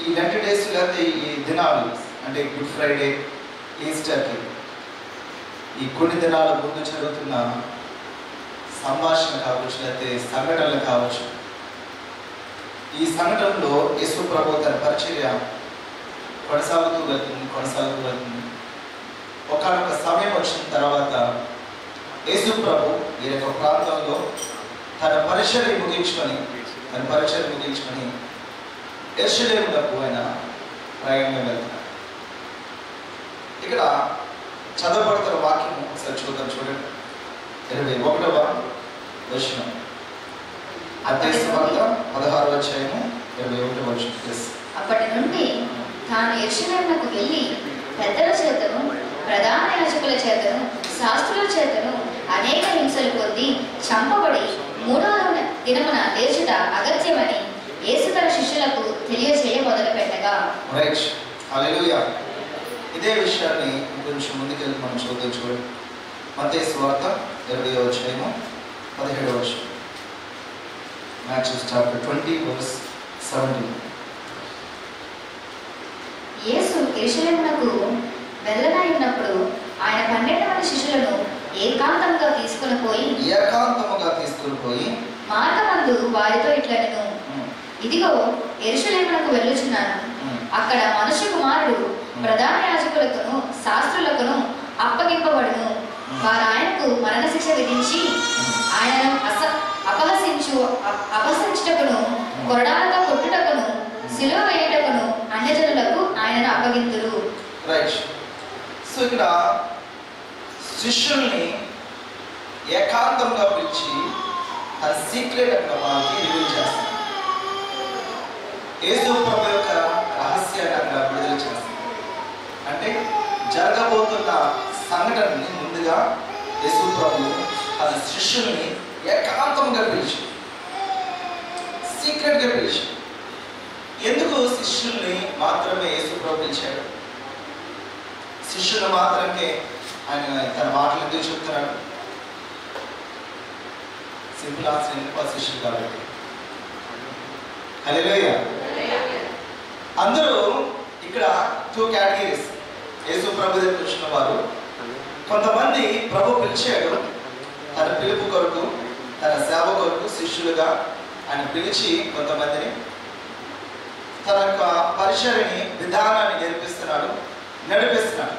ఈ 90 డేస్ లేకపోతే ఈ దినాలు అంటే గుడ్ ఫ్రైడే, ఈస్టర్కి ఈ కొన్ని దినాల ముందు జరుగుతున్న సంభాషణ కావచ్చు, లేకపోతే సంఘటనలు కావచ్చు, ఈ సంఘటనలో యేసు ప్రభు తన పరిచర్య కొనసాగుతూ వెళ్తుంది. ఒకనొక సమయం వచ్చిన తర్వాత యేసు ప్రభు ఈ యొక్క ప్రాంతంలో తన పరిచర్య ముగించుకొని యెరూషలేమునకు ఆయన ప్రయాణం వెళ్తున్నాడు. ఇక్కడ చదవబడుతున్న వాక్యం ఒకసారి చూడండి. 21వ వచనం, మత్తయి సువార్త 16వ అధ్యాయము 21వ వచనం. అప్పటి నుండి తాను యెరూషలేమునకు వెళ్ళి పెద్దల చేతను, ప్రధాన యాజకుల చేతను, శాస్త్రుల చేతను అనేక హింసలు పొంది చంపబడి 3వ దినమున లేచుట అగత్యమని యేసు తన శిష్యులకు తెలియజేయ మొదలుపెట్టగా. రైట్, హల్లెలూయా. ఇదే విషయాన్ని కొంచెం ముందుకెళ్ళి మనం చూడండి. మత్తయి సువార్త 20వ అధ్యాయము 17వ వచనం. Matthew chapter 20 verse 17. యేసు యెరూషలేమునకు వెళ్ళనైనప్పుడు ఆయన 12 మంది శిష్యులను ఏకాంతముగా తీసుకుని పోయి మార్గమందు వారితో ఇట్లనెను, ఇదిగో యెరూషలేమునకు వెళ్ళుచున్నాను. అక్కడ మనుష్య కుమారుడు ప్రధాన యాజకులకును శాస్త్రులకును అప్పగింపబడును. వారు ఆయనకు మరణశిక్ష విధించి ఆయనను అపహసించుటకును, కొరడాలతో కొట్టుటకును, సిలువ వేయుటకును అన్యజనులకు ఆయనను అప్పగింతురు. రైట్. సో ఇక్కడ శిష్యుల్ని ఏకాంతంగా పిలిచి ఆ సీక్రెట్ అక్కడ వాళ్ళకి రివీల్ చేస్తారు. యేసు ప్రభు యొక్క రహస్యాన్ని అక్కడ విడుదల చేస్తారు. అంటే జరగబోతున్న సంఘటనని ముందుగా యేసు ప్రభు తన శిష్యుల్ని ఏకాంతంగా పిలిచి, సీక్రెట్గా పిలిచి. ఎందుకు శిష్యుల్ని మాత్రమే యేసు ప్రభు పిలిచాడు? శిష్యులు మాత్రమే ఆయన తన మాటలు ఎందుకు చెప్తున్నాడు? సింపుల్ ఆన్సర్, ఎందుకు శిష్యులు కాబట్టి. హల్లెలూయా. అందరూ ఇక్కడ 2 కేటగిరీస్ యేసు ప్రభు దగ్గరికి వచ్చిన వారు. కొంతమంది ప్రభు పిలిచాడు, తన పిలుపు కొరకు, తన సేవ కొరకు శిష్యులుగా ఆయన పిలిచి కొంతమందిని తన యొక్క పరిచర్యని విధానాన్ని నేర్పిస్తున్నాడు, నడిపిస్తున్నాడు.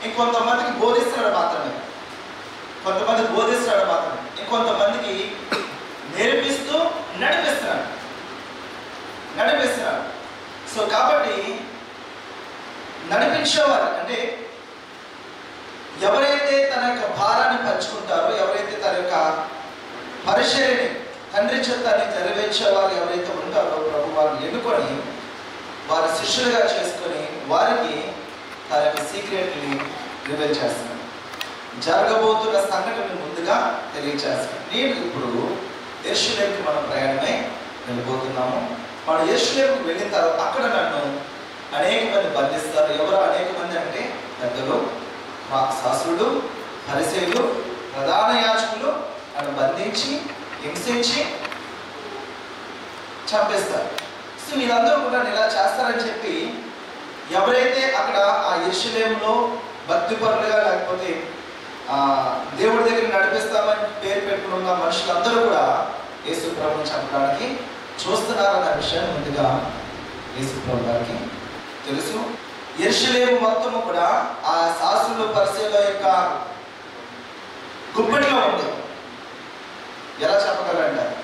ఇంకొంతమందికి బోధిస్తున్నాడు మాత్రమే, ఇంకొంతమందికి నేర్పిస్తూ నడిపిస్తున్నాడు. సో కాబట్టి నడిపించేవారు అంటే ఎవరైతే తన యొక్క భారాన్ని పంచుకుంటారో, ఎవరైతే తన యొక్క పరిచర్యని తండ్రి చెత్తాన్ని నెరవేర్చేవారు ఎవరైతే ఉంటారో ప్రభు వారిని ఎన్నుకొని వారి శిష్యులుగా చేసుకొని వారికి తన యొక్క సీక్రెట్ని రివీల్ చేస్తున్నారు. జరగబోతున్న సంఘటనను ముందుగా తెలియజేస్తున్నారు. నేను ఇప్పుడు యెరూషలేముకి మనం ప్రయాణమై వెళ్ళిపోతున్నాము. మనం యెరూషలేముకి వెళ్ళిన తర్వాత అక్కడ నన్ను అనేక మంది బంధిస్తారు. ఎవరు అనేక మంది అంటే పెద్దలు, శాస్త్రులు, పరిసయ్యులు, ప్రధాన యాజకులు నన్ను బంధించి హింసించి చంపేస్తారు. సో వీళ్ళందరూ కూడా ఇలా చేస్తారని చెప్పి ఎవరైతే అక్కడ ఆ యెరూషలేములో భక్తిపరులుగా లేకపోతే దేవుడి దగ్గర నడిపిస్తామని పేరు పెట్టుకున్న మనుషులందరూ కూడా యేసు ప్రభువుని చంపడానికి చూస్తున్నారన్న విషయాన్ని ముందుగా యేసు ప్రభు గారికి తెలుసు. యెరూషలేము మొత్తము కూడా ఆ శాస్త్రులు పరిసయ్యుల యొక్క గుప్పెట్లో ఉంది. ఎలా చెప్పగలంటారు?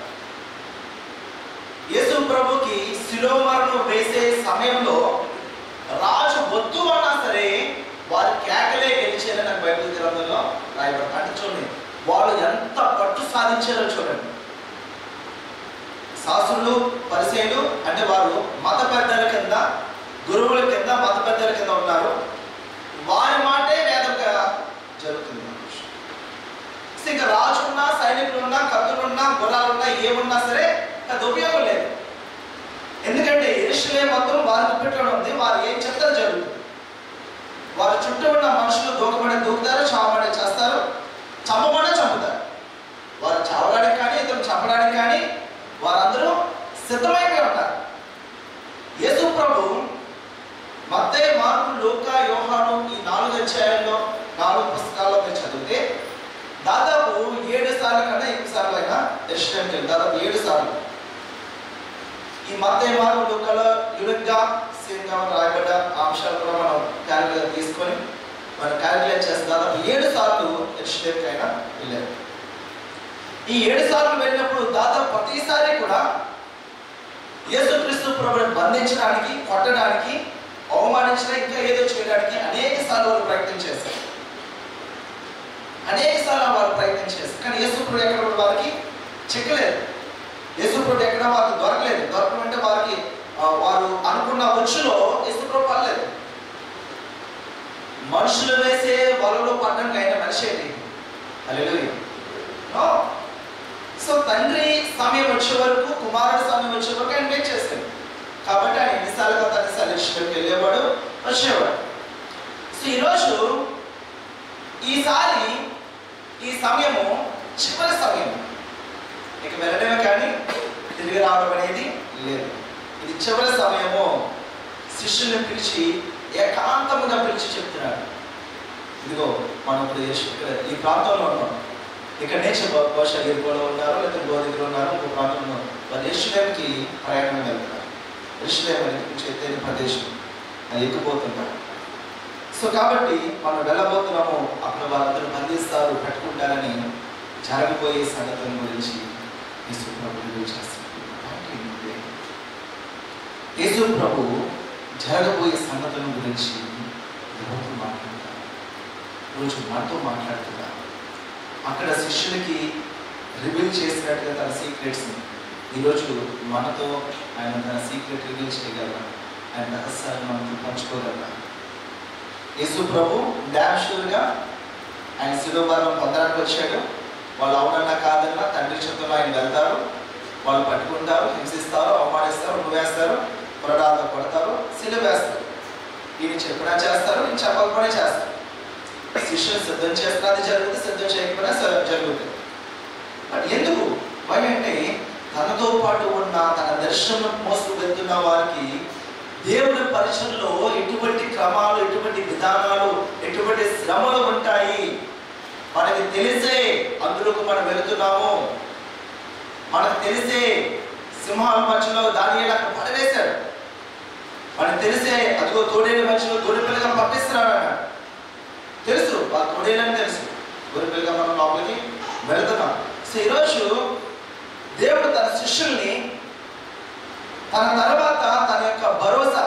యేసు ప్రభుకి శిలువ మరణం వేసే సమయంలో రాజు వద్దు అన్నా సరే వారి కేకలే గెలిచేదని నాకు బైబిల్ గ్రంథంలో రాయబడి. అంటే చూడండి వాళ్ళు ఎంత పట్టు సాధించారో చూడండి. శాస్త్రులు పరిసయ్యులు అంటే వారు మత పెద్దల కింద, గురువుల కింద, మత పెద్దల కింద ఉన్నారు. వారి మాటే వేదంగా జరుగుతుంది. ఇంకా రాజున్నా, సైనికులున్నా, కత్తులున్నా, గుర్రాలున్నా, ఏమున్నా సరే అది ఉపయోగం లేదు. ఎందుకంటే యెరూషలేము మొత్తం వారి గుప్పెట్లోనే ఉంది. వారు ఏం చెప్తారో జరుగుతుంది. వారి చుట్టూ ఉన్న మనుషులు దూకుతారు, చావబడే చేస్తారు, చంపబడే చంపుతారు. వారు చావడానికి కానీ ఇతరులు చంపడానికి కానీ వారందరూ సిద్ధమైపోయి ఉంటారు. యేసు లూకా, యోహాను ఈ 4 అధ్యాయాల్లో 4 పుస్తకాల్లో మీరు చదివితే దాదాపు 7 సార్లు కన్నా ఎక్కువ సార్లు అయినా యెరూషలేంకి వెళ్ళి దాదాపు 7 సార్లు. ఈ మత్తయి, మార్కు, లూకాలో యూనిక్గా సేమ్గా రాయబడ్డ అంశాలు కూడా మనం క్యాలిక్యులేట్ తీసుకొని మనం క్యాలిక్యులేట్ చేస్తే దాదాపు 7 సార్లు యెరూషలేంకి అయినా వెళ్ళారు. ఈ 7 సార్లు వెళ్ళినప్పుడు దాదాపు ప్రతిసారి కూడా యేసుక్రీస్తు ప్రభువుని బంధించడానికి, కొట్టడానికి, అవమానించడానికి, ఇంకా ఏదో చేయడానికి అనేక సార్లు వారు ప్రయత్నం చేశారు. కానీ యేసు ప్రభు ఎక్కడ వారికి చిక్కలేదు. యేసు ప్రభు ఎక్కడ వారికి దొరకలేదు. దొరకమంటే వారికి వారు అనుకున్న వచ్చులో యేసు ప్రభు పడలేదు. మనుషులు వేసే వలలో పడడానికి అయిన మనిషి ఏంటి? హల్లెలూయా. సో తండ్రి సమయం వచ్చే వరకు, కుమారుడు సమయం వచ్చే వరకు ఆయన వెయిట్ చేశాడు. కాబట్టి ఆయన ఎన్నిసార్లుగా తనసారి యెరూషలేంకి వెళ్ళేవాడు, వచ్చేవాడు. సో ఈరోజు ఈసారి ఈ సమయము చివరి సమయం. ఇక వెళ్ళడమే కానీ తిరిగి రావడం అనేది లేదు. ఇది చివరి సమయము. శిష్యుల్ని పిలిచి ఏకాంతముగా పిలిచి చెప్తున్నాడు, ఇదిగో మనం ఇప్పుడు ఈ ప్రాంతంలో ఉన్నాం. ఇక్కడ నుంచి బహుశా ఎరుకోలో ఉన్నారు, లేకపోతే గోధుమలో ఉన్నారు, ఇంకో ప్రాంతంలో వారు యెరూషలేంకి ప్రయాణం వెళ్తున్నారు. యెరూషలేం అనేది కొంచెం ఎత్తైన ప్రదేశం, అది ఎక్కిపోతున్నారు. సో కాబట్టి మనం వెళ్ళబోతున్నాము, అక్కడ వారందరూ బంధిస్తారు, పట్టుకుంటారని జరగబోయే సంగతుల గురించి యేసు ప్రభు తెలియజేస్తున్నారు. యేసు ప్రభు జరగబోయే సంగతుల గురించి ఎవరితో మాట్లాడతారు? రోజు మనతో మాట్లాడుతున్నారు. అక్కడ శిష్యులకి రివీల్ చేసినట్టుగా తన సీక్రెట్స్ని ఈరోజు మనతో ఆయన తన సీక్రెట్ రివీల్ చేయగలరా? ఆయన రహస్యాలను మనతో పంచుకోగలరా? యేసు ప్రభు డామ్ షూర్గా ఆయన శిలువ మరణం పొందడానికి వచ్చాడు. వాళ్ళు అవునన్నా కాదన్నా తండ్రి చిత్తంలో ఆయన వెళ్తారు. వాళ్ళు పట్టుకుంటారు, హింసిస్తారు, అవమానిస్తారు, నువ్వేస్తారు, పురడాలతో కొడతారు, శిలువ వేస్తారు. ఈయన చెప్పినా చేస్తారు, నేను చెప్పకపోయినా చేస్తారు. శిష్యులు సిద్ధం చేస్తున్నా అది జరుగుతుంది, సిద్ధం చేయకపోయినా జరుగుతుంది. బట్ ఎందుకు అంటే తనతో పాటు ఉన్న తన దర్శనం మోస్తూ వెళ్తున్న వారికి దేవుడి పరిచయంలో ఎటువంటి క్రమాలు, ఎటువంటి విధానాలు, ఎటువంటి శ్రమలు ఉంటాయి మనకి తెలిసే అందులోకి మనం వెళుతున్నాము. మనకు తెలిసే సింహాల మధ్యలో దానియేలు అక్కడ పడవేశాడు. మనకు తెలిసే అదిగో తోడేళ్ళ మధ్యలో గొర్రెపిల్లగా పంపిస్తున్నాడు అన్నాడు. తెలుసు ఆ తోడేళ్ళని తెలుసు, గొర్రెపిల్లగా మనం లోపలికి వెళుతున్నాం. సో ఈరోజు దేవుడు తన శిష్యుల్ని తన తర్వాత తన యొక్క భరోసా,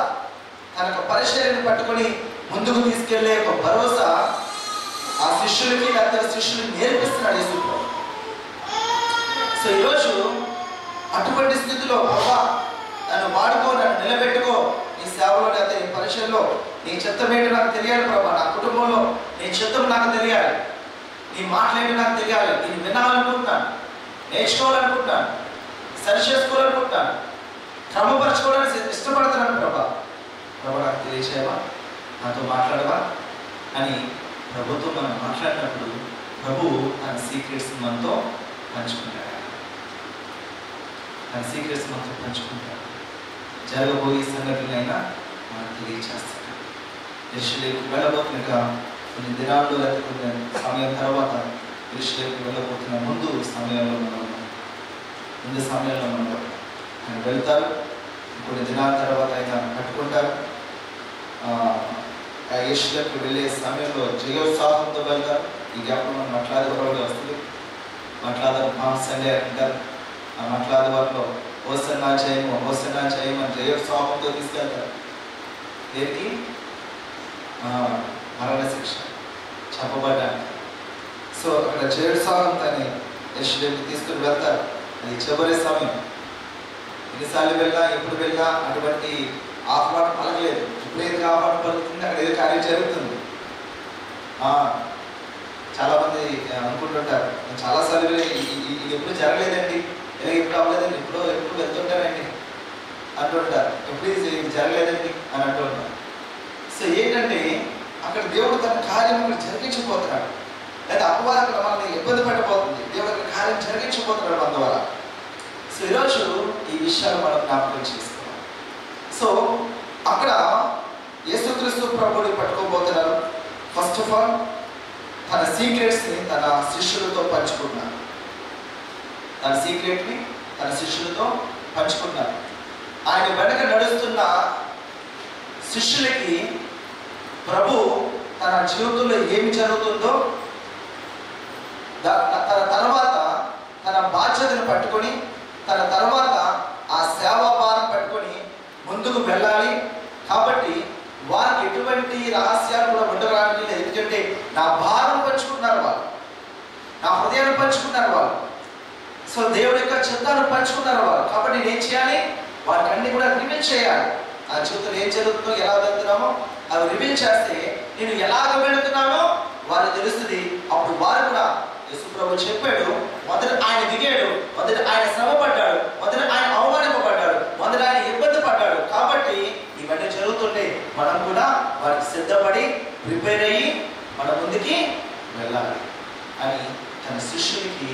తన యొక్క పరిచర్యను పట్టుకొని ముందుకు తీసుకెళ్లే ఒక భరోసా ఆ శిష్యులకి, లేకపోతే శిష్యులకి నేర్పిస్తున్నాడు యేసు ప్రభు. సో ఈరోజు అటువంటి స్థితిలో ప్రభా నన్ను వాడుకో, నన్ను నిలబెట్టుకో, నీ సేవలో లేకపోతే నీ పరిచయంలో నీ చిత్తం ఏంటో నాకు తెలియాలి ప్రభా. నా కుటుంబంలో నీ చిత్తం నాకు తెలియాలి, నీ మాటలేంటో నాకు తెలియాలి. నేను వినాలనుకుంటున్నాను, నేర్చుకోవాలనుకుంటున్నాను, సరి చేసుకోవాలనుకుంటున్నాను, క్రమపరచుకోవడానికి ఇష్టపడుతున్నాను ప్రభా. ప్రభా నాకు తెలియచేయవా, నాతో మాట్లాడవా అని ప్రభుతో మనం మాట్లాడినప్పుడు ప్రభువు తన సీక్రెట్స్ మనతో పంచుకుంటాడు. తన సీక్రెట్స్ మనతో పంచుకుంటాడు. జరగబోయే సంఘటనలైనా మనకు తెలియచేస్తాడు. యెరూషలేముకి వెళ్ళబోతున్నగా కొన్ని దినాల్లో లేకపోతే కొన్ని సమయం తర్వాత యెరూషలేముకి వెళ్ళబోతున్న ముందు సమయంలో మనం ఆయన వెళ్తారు. కొన్ని దినాల తర్వాత ఆయన కట్టుకుంటారు. యెరూషలేముకి వెళ్ళే సమయంలో జయోత్సాహంతో వెళ్తారు. ఈ జ్ఞాపకం మనం మాట్లాడే వరంలో వస్తుంది. మాట్లాడారు పామ్ సండే అంటారు. ఆ మాట్లాడే వారిలో హోసన్నా జయము అని జయోత్సాహంతో తీసుకెళ్తారు. దేనికి? మరణ శిక్ష చెప్పబడ్డానికి. సో అక్కడ జయోత్సాహంతో యెరూషలేముకి తీసుకుని వెళ్తారు. అది చివరి సమయం. ఎన్నిసార్లు వెళ్ళినా, ఎప్పుడు వెళ్ళినా అటువంటి ఆహ్వానం పలకలేదు. ఎప్పుడైతే ఆహ్వానం పలుకుతుంది అక్కడ ఏదో కార్యం జరుగుతుంది. చాలామంది అనుకుంటుంటారు, నేను చాలాసార్లు ఇది ఎప్పుడు జరగలేదండి, ఇలా ఎప్పుడు అవ్వలేదండి, ఎప్పుడు వెళ్తుంటానండి అంటుంటారు. ఎప్పుడు ఇది జరగలేదండి అని అంటుంటారు. సో ఏంటంటే అక్కడ దేవుడు తన కార్యం అక్కడ జరిగించబోతున్నాడు. లేదా అపవాదం అక్కడ మనల్ని ఇబ్బంది పెట్టబోతుంది. దేవుడు అక్కడ కార్యం జరిగించబోతున్నాడు మన ద్వారా. సో ఈరోజు ఈ విషయాలు మనం జ్ఞాపకం చేసుకోవాలి. సో అక్కడ యేసుక్రీస్తు ప్రభువుని ఫస్ట్ ఆఫ్ ఆల్ తన సీక్రెట్స్ని తన శిష్యులతో పంచుకుంటున్నారు. తన సీక్రెట్ని తన శిష్యులతో పంచుకుంటున్నారు. ఆయన వెనక నడుస్తున్న శిష్యులకి ప్రభు తన జీవితంలో ఏమి జరుగుతుందో తన తర్వాత తన బాధ్యతను పట్టుకొని తన తర్వాత ఆ సేవా భారం పట్టుకొని ముందుకు వెళ్ళాలి. కాబట్టి వారికి ఎటువంటి రహస్యాలు కూడా ఉండడానికి లేదు. ఎందుకంటే నా భారం పంచుకున్నారు వాళ్ళు, నా హృదయాన్ని పంచుకున్నారు వాళ్ళు, సో దేవుడి యొక్క చిత్తాన్ని పంచుకున్నారు వాళ్ళు. కాబట్టి నేను ఏం చేయాలి? వారికి అన్ని కూడా రివీల్ చేయాలి. ఆ జీవితంలో ఏం జరుగుతుందో, ఎలా వెళ్తున్నామో అవి రివీల్ చేస్తే నేను ఎలాగ వెళుతున్నానో వారికి తెలుస్తుంది. అప్పుడు వారు కూడా యేసు ప్రభు చెప్పాడు, మొదట ఆయన దిగాడు, మొదట ఆయన శ్రమ పడ్డాడు, మొదట ఆయన అవమానింపబడ్డాడు, మొదట ఆయన ఇబ్బంది పడ్డాడు. కాబట్టి ఇవన్నీ జరుగుతుంటే మనం కూడా వారికి సిద్ధపడి ప్రిపేర్ అయ్యి మన ముందుకి వెళ్ళాలి అని తన శిష్యునికి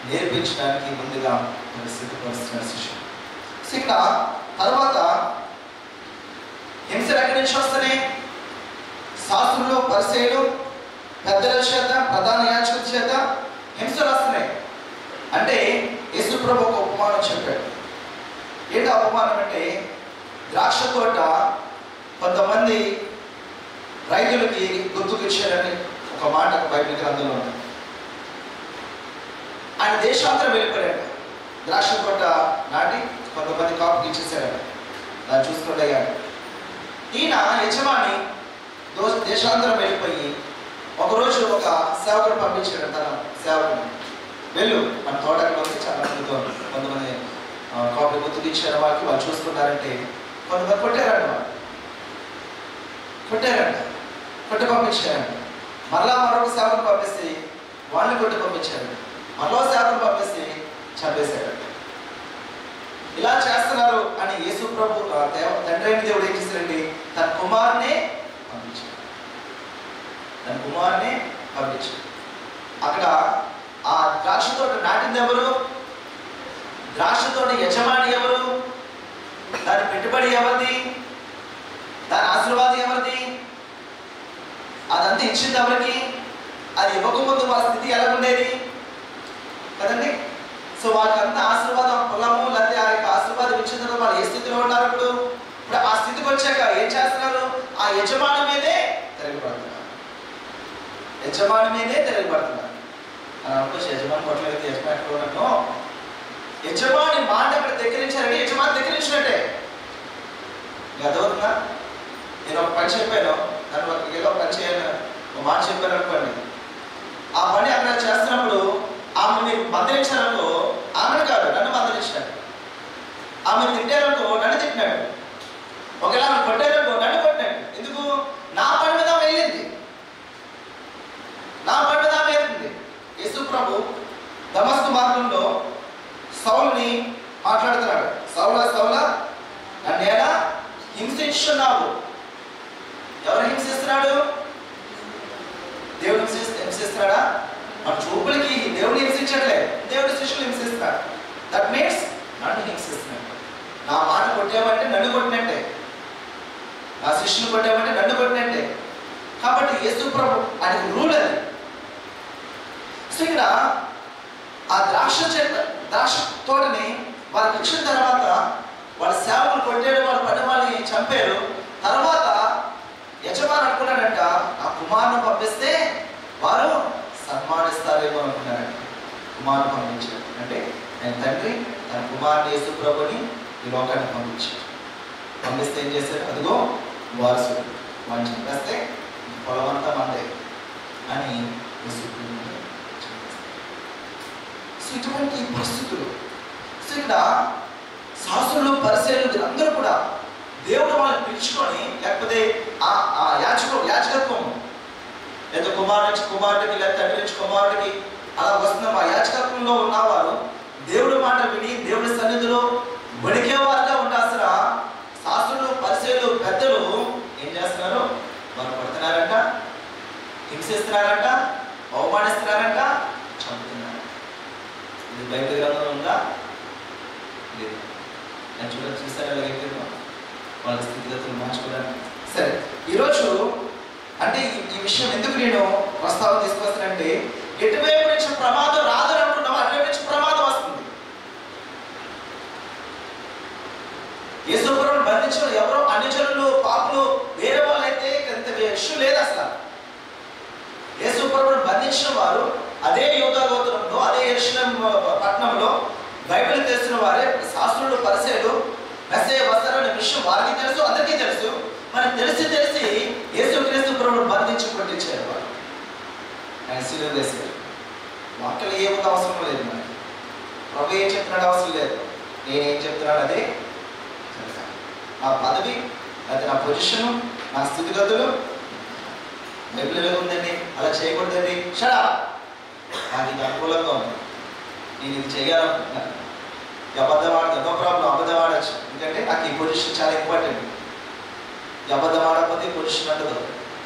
నేర్పించడానికి ముందుగా మన సిద్ధపరుస్తున్న శిష్యుడు. ఇక్కడ తర్వాత హింసలు ఎక్కడి నుంచి వస్తున్నాయి? శాస్త్రులు, పరిసయ్యులు, పెద్దల చేత, ప్రధాన యాజకుల చేత హింసలు వస్తున్నాయి. అంటే యేసు ప్రభు ఒక ఉపమానం చెప్పాడు. ఏంటి ఉపమానం అంటే, ద్రాక్ష తోట కొంతమంది రైతులకి గుర్తుకిచ్చారని ఒక మాట బైబిల్ గ్రంథంలో ఉంది. ఆయన దేశాంతరం వెళ్ళిపోయాడు. ద్రాక్ష తోట నాటి కొంతమంది కాపుకి ఇచ్చేసాడు. దాన్ని చూసుకుంటాడు. ఈయన యజమాని దేశాంతరం వెళ్ళిపోయి ఒకరోజు ఒక సేవకుడు పంపించాడు తన సేవకుని, వెళ్ళు మన తోటలోకి చాలా మందితో కొంతమంది కాపీ గుర్తుకు ఇచ్చారు వాళ్ళకి, వాళ్ళు చూసుకున్నారంటే కొంతమంది కొట్టారంట, వాళ్ళు కొట్టి పంపించారంట. మరలా మరొక సేవకుని పంపిస్తే వాళ్ళని కొట్టి పంపించారు. మరో సేవకుని పంపిస్తే చంపేశారంట. ఇలా చేస్తున్నారు అని యేసు ప్రభు తండ్రి అయిన దేవుడు ఏం చేశారండి? తన కుమారునే పంపించాడు. అక్కడ ఆ ద్రాక్ష తోట నాటింది ఎవరు? ద్రాక్ష తోట యజమాని ఎవరు? దాని పెట్టుబడి ఎవరిది? దాని ఆశీర్వాదం ఎవరిది? అదంతా ఇచ్చింది ఎవరికి? అది ఇవ్వకముందు వాళ్ళ స్థితి ఎలా ఉండేది కదండి? సో వాళ్ళకంతా ఆశీర్వాదం, పొలము, లేకపోతే ఆ యొక్క ఆశీర్వాదం ఇచ్చిన తర్వాత వాళ్ళు ఏ స్థితిలో ఉన్నారు? ఇప్పుడు ఆ స్థితికి వచ్చాక ఏం చేస్తున్నారు? ఆ యజమాని మీదే తిరగబడుతున్నారు. అని అనుకోవచ్చు. యజమాని కొట్టలేదు, యజమాని ఉన్నట్టు యజమాని మాట అక్కడ దగ్గరించారంటే యజమాని దగ్గరించినట్టే. అదవుతుందా? నేను ఒక పని చెప్పాను, నన్ను ఒక ఏదో పని చేయాలని ఒక మాట చెప్పాను అనుకోండి. ఆ పని అక్కడ చేస్తున్నప్పుడు ఆమె మీరు మందలించారనుకో, ఆమెను కాదు నన్ను మందలించినాడు. ఆమె తిట్టారనుకో నన్ను తిట్టినాడు. ఒకవేళ ఆమె కొట్టారనుకో నన్ను కొట్టినాడు. ఎందుకు? నా పని మీద వెళ్ళింది, నా పని మీద వెళ్తుంది. యేసు ప్రభు దమస్కు మార్గంలో సౌలుని మాట్లాడుతున్నాడు. సౌలా నన్ను ఎలా హింసిస్తున్నావు? ఎవరు హింసిస్తున్నాడు? దేవుడు హింసిస్తున్నాడా? మన చూపులకి దేవుడు హింసించట్లే, దేవుడి శిష్యులు హింసిస్తున్నాడు. దట్ మీన్స్ నన్ను హింసిస్తున్నాడు. నా మాట కొట్టామంటే నన్ను కొట్టినట్టే, నా శిష్యులు కొట్టామంటే నన్ను కొట్టినట్టే. కాబట్టి యేసు ప్రభు ఆయనకు రూల్ అది. సో ఇక్కడ ఆ ద్రాక్ష తోటని వాళ్ళకి ఇచ్చిన తర్వాత వాళ్ళ సేవకులు కొట్టాడు, వాళ్ళ పని వాళ్ళని చంపారు. తర్వాత యజమాని అనుకున్నాడంట, ఆ కుమారుని పంపిస్తే వారు సన్మానిస్తారేమో అనుకున్నాడంట. కుమారుని పంపించాడు అంటే ఆయన తండ్రి తన కుమారుని యేసు ప్రభుని ఈ లోకాన్ని పంపించాడు. పంపిస్తే ఏం చేశారు? అదిగో వారసుడు, వాడిని చంపేస్తే పొలం అంతా మందే అని యేసు ప్రభు. సో ఇటువంటి పరిస్థితులు. సో ఇక్కడ శాస్త్రులు, పరిసయ్యులు అందరూ కూడా దేవుడు వాళ్ళని పిలుచుకొని, లేకపోతే ఆ యాజకత్వం లేదా కుమారుడికి లేదా తండ్రి నుంచి కుమారుడికి అలా వస్తున్న ఆ యాజకత్వంలో ఉన్నవారు దేవుడి మాట విని దేవుడి సన్నిధిలో వణికేవారుగా ఉండాల్సిన శాస్త్రులు, పరిసయ్యులు, పెద్దలు ఏం చేస్తున్నారు? వారు పడుతున్నారంట, హింసిస్తున్నారంట, అవమానిస్తున్నారంట, చంపుతున్నారు. ఇది బైబిల్ గ్రంథంలో ఉందా? లేదు. నేను చూసారా వాళ్ళ స్థితిగతులు మార్చుకోవడానికి. సరే, ఈరోజు అంటే ఈ విషయం ఎందుకు నేను ప్రస్తావన తీసుకొస్తానంటే, ఎటువైపు నుంచి ప్రమాదం రాదని అనుకున్నాం, అటువైపు నుంచి ప్రమాదం వస్తుంది. యేసుప్రభువుని బంధించిన ఎవరో అన్యజనులు, పాపులు, వేరే వాళ్ళు అయితే ఇంత ఇష్యూ లేదు అసలు. యేసుప్రభువుని బంధించిన వారు అదే యూదా గోత్రంలో, అదే యెరూషలేము పట్టణంలో బైబిల్ తెలిసిన వారే, శాస్త్రులు, పరిసయ్యులు మెస్సయ్య వస్తారనే విషయం వారికి తెలుసు, అందరికీ తెలుసు. మరి తెలిసి యేసుక్రీస్తు ప్రభువును బంధించి కొట్టించారు వారు. ఆయన సిలువ వేశారు. వాక్యం ఏముంది అవసరం లేదు. మరి ప్రభు ఏం చెప్తున్నాడు అవసరం లేదు, నేనేం చెప్తున్నాడు అదే చెప్తాను. నా పదవి, అది నా పొజిషను, నా స్థితిగతులు బైబిల్లో ఉందండి, అలా చేయకూడదండి, షడా నాకు ఇది అనుకూలంగా ఉంది, నేను ఇది చేయాలనుకుంటున్నాను. అబద్ధం ఆడతాను, నో ప్రాబ్లం, అబద్ధం ఆడచ్చు, ఎందుకంటే నాకు ఈ పొజిషన్ చాలా ఇంపార్టెంట్. అబద్ధం ఆడకపోతే ఈ పొజిషన్ ఉండదు.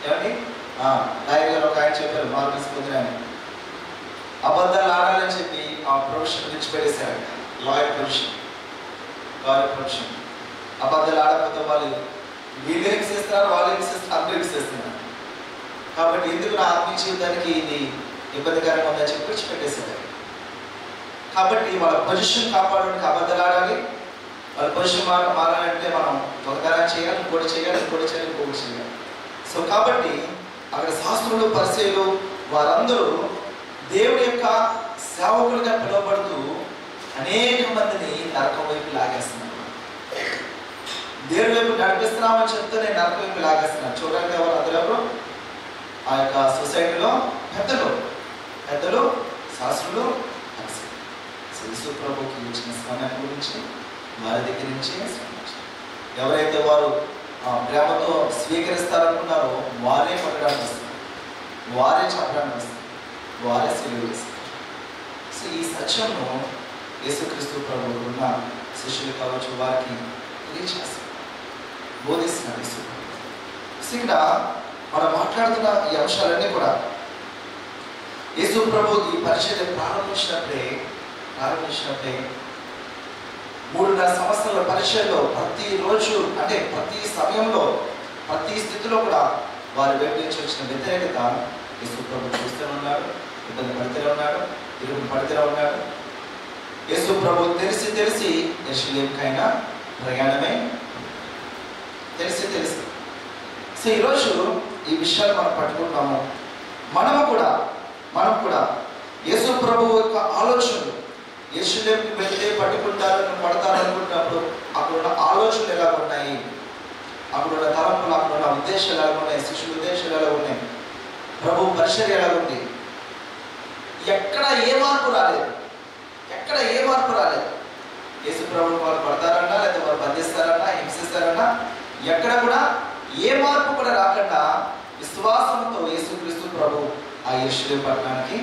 ఏమండి లాయర్ గారు ఒక ఆయన చెప్పారు, మార్కెట్స్ పొందిన అబద్ధాలు ఆడాలని చెప్పి ఆ ప్రొఫెషన్ విడిచిపెట్టేశారు. Lawyer profession. అబద్ధాలు ఆడకపోతే వాళ్ళు వీళ్ళు హింసిస్తున్నారు, వాళ్ళు హింసిస్తున్నారు, అందరూ హింసిస్తున్నారు. కాబట్టి ఎందుకు నా ఆత్మీయ జీవితానికి ఇది ఇబ్బందికరంగా ఉందని చెప్పి విడిచిపెట్టేశారు. కాబట్టి వాళ్ళ పొజిషన్ కాపాడడానికి అబద్ధాలు ఆడాలి. వాళ్ళ పొజిషన్ మారాలంటే మనం ఒకదారం చేయాలి, ఇంకోటి చేయాలి. సో కాబట్టి అక్కడ శాస్త్రులు, పరిసయ్యులు వారందరూ దేవుడి యొక్క సేవకులుగా పిలువబడుతూ అనేక మందిని నరకం వైపు లాగేస్తున్నారు. దేవుడి వైపు నడిపిస్తున్నామని చెప్తే నేను నరకం వైపు లాగేస్తున్నాను. చూడండి ఎవరు అందరూ ఆ యొక్క సొసైటీలో పెద్దలు, శాస్త్రులు, యేసు ప్రభువుకి ఇచ్చిన శ్రమ గురించి వారి దగ్గర నుంచి ఎవరైతే వారు ప్రేమతో స్వీకరిస్తారనుకున్నారో వారే పట్టడానికి వస్తారు, వారే చెప్పడానికి వస్తారు, వారే సిలువ వేస్తారు. సో ఈ సత్యంను యేసుక్రీస్తు ప్రభువు ఉన్న శిష్యులు కావచ్చు వారికి తెలియచేస్తారు, బోధిస్తున్నారు యేసు ప్రభు. సో ఇక్కడ మనం మాట్లాడుతున్న ఈ అంశాలన్నీ కూడా యేసు ప్రభు ఈ పరిచర్య ప్రారంభించినప్పుడే 3.5 సంవత్సరాల పరిచర్యలో ప్రతిరోజు, అంటే ప్రతి సమయంలో, ప్రతి స్థితిలో కూడా వారి వైపు నుంచి వచ్చిన వ్యతిరేకత యేసు ప్రభు చూస్తూనే ఉన్నాడు, ఇబ్బంది పడితేనే ఉన్నాడు, ఇరుగు పడితేనే ఉన్నాడు. యేసు ప్రభు తెలిసి యెరూషలేముకైనా ప్రయాణమే తెలిసి. సో ఈరోజు ఈ విషయాలు మనం పట్టుకుంటున్నాము. మనం కూడా యేసు ప్రభు యొక్క ఆలోచనలు, యెరూషలేముకి వెళ్తే పడతారనుకుంటున్నప్పుడు అక్కడున్న ఆలోచనలు ఎలా ఉన్నాయి, అక్కడున్న తలంపులు, అక్కడున్న ఉద్దేశాలు ఎలా ఉన్నాయి, శిష్యుల ఉద్దేశాలు ఎలా ఉన్నాయి, ప్రభు పరిచర్య ఎలా ఉంది, ఎక్కడ ఏ మార్పు రాలేదు. యేసు ప్రభు వారు పడతారన్నా, లేదా వారు బంధిస్తారన్నా, హింసిస్తారన్నా, ఎక్కడ కూడా ఏ మార్పు కూడా రాకుండా విశ్వాసంతో యేసుక్రీస్తు ప్రభు ఆ యెరూషలేము పట్టణానికి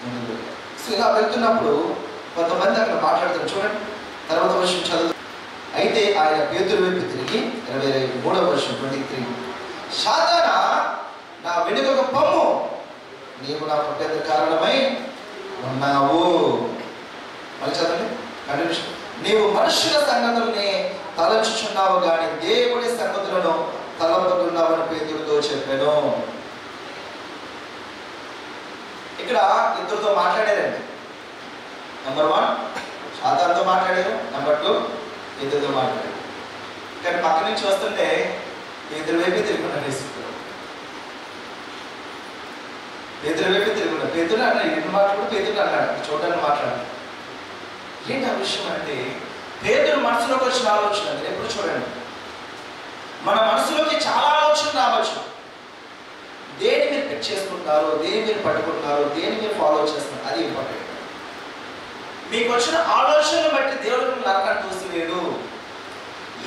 ముందుకు వెళ్ళారు. సో ఇలా వెళ్తున్నప్పుడు కొంతమంది అక్కడ మాట్లాడుతారు. చూడండి తర్వాత వర్షం చదువు. అయితే ఆయన పేతురు వైపు తిరిగి 23వ వర్షం 23, సాతానా నా వెనుకకు పొమ్ము, నీవు నాకు పెద్ద కారణమై ఉన్నావు. మళ్ళీ చదవండి, కంటిన్యూషన్. నీవు మనుషుల సంగతుల్ని తలంచుచున్నావు కానీ దేవుడి సంగతులను తలంపుతున్నావని పేతురుతో చెప్పాను. ఇక్కడ ఇద్దరితో మాట్లాడారండి. నెంబర్ 1 సాతానుతో మాట్లాడారు, నెంబర్ 2 పేతురుతో మాట్లాడారు. కానీ పక్క నుంచి వస్తుంటే పేతురు వైపే తిరుగుతున్నాడు యేసుప్రభు. పేతురు వైపే తిరుగుతున్నాడు. పేతురు అన్నాడు, ఎన్ని మాట్లాడు పేతురు అన్నాడు, చూడడానికి మాట్లాడు. ఏంటి ఆ విషయం అంటే, పేతురు మనసులోకి వచ్చిన ఆలోచన. మీరు ఎప్పుడు చూడండి, మన మనసులోకి చాలా ఆలోచనలు రావచ్చు. దేని మీరు పిక్ చేసుకుంటున్నారు, దేని మీరు పట్టుకుంటున్నారు, దేని మీరు ఫాలో చేస్తున్నారు, అది ఇంపార్టెంట్. మీకు వచ్చిన ఆలోచనను బట్టి దేవుడు నరకాన్ని తోసివేయడు.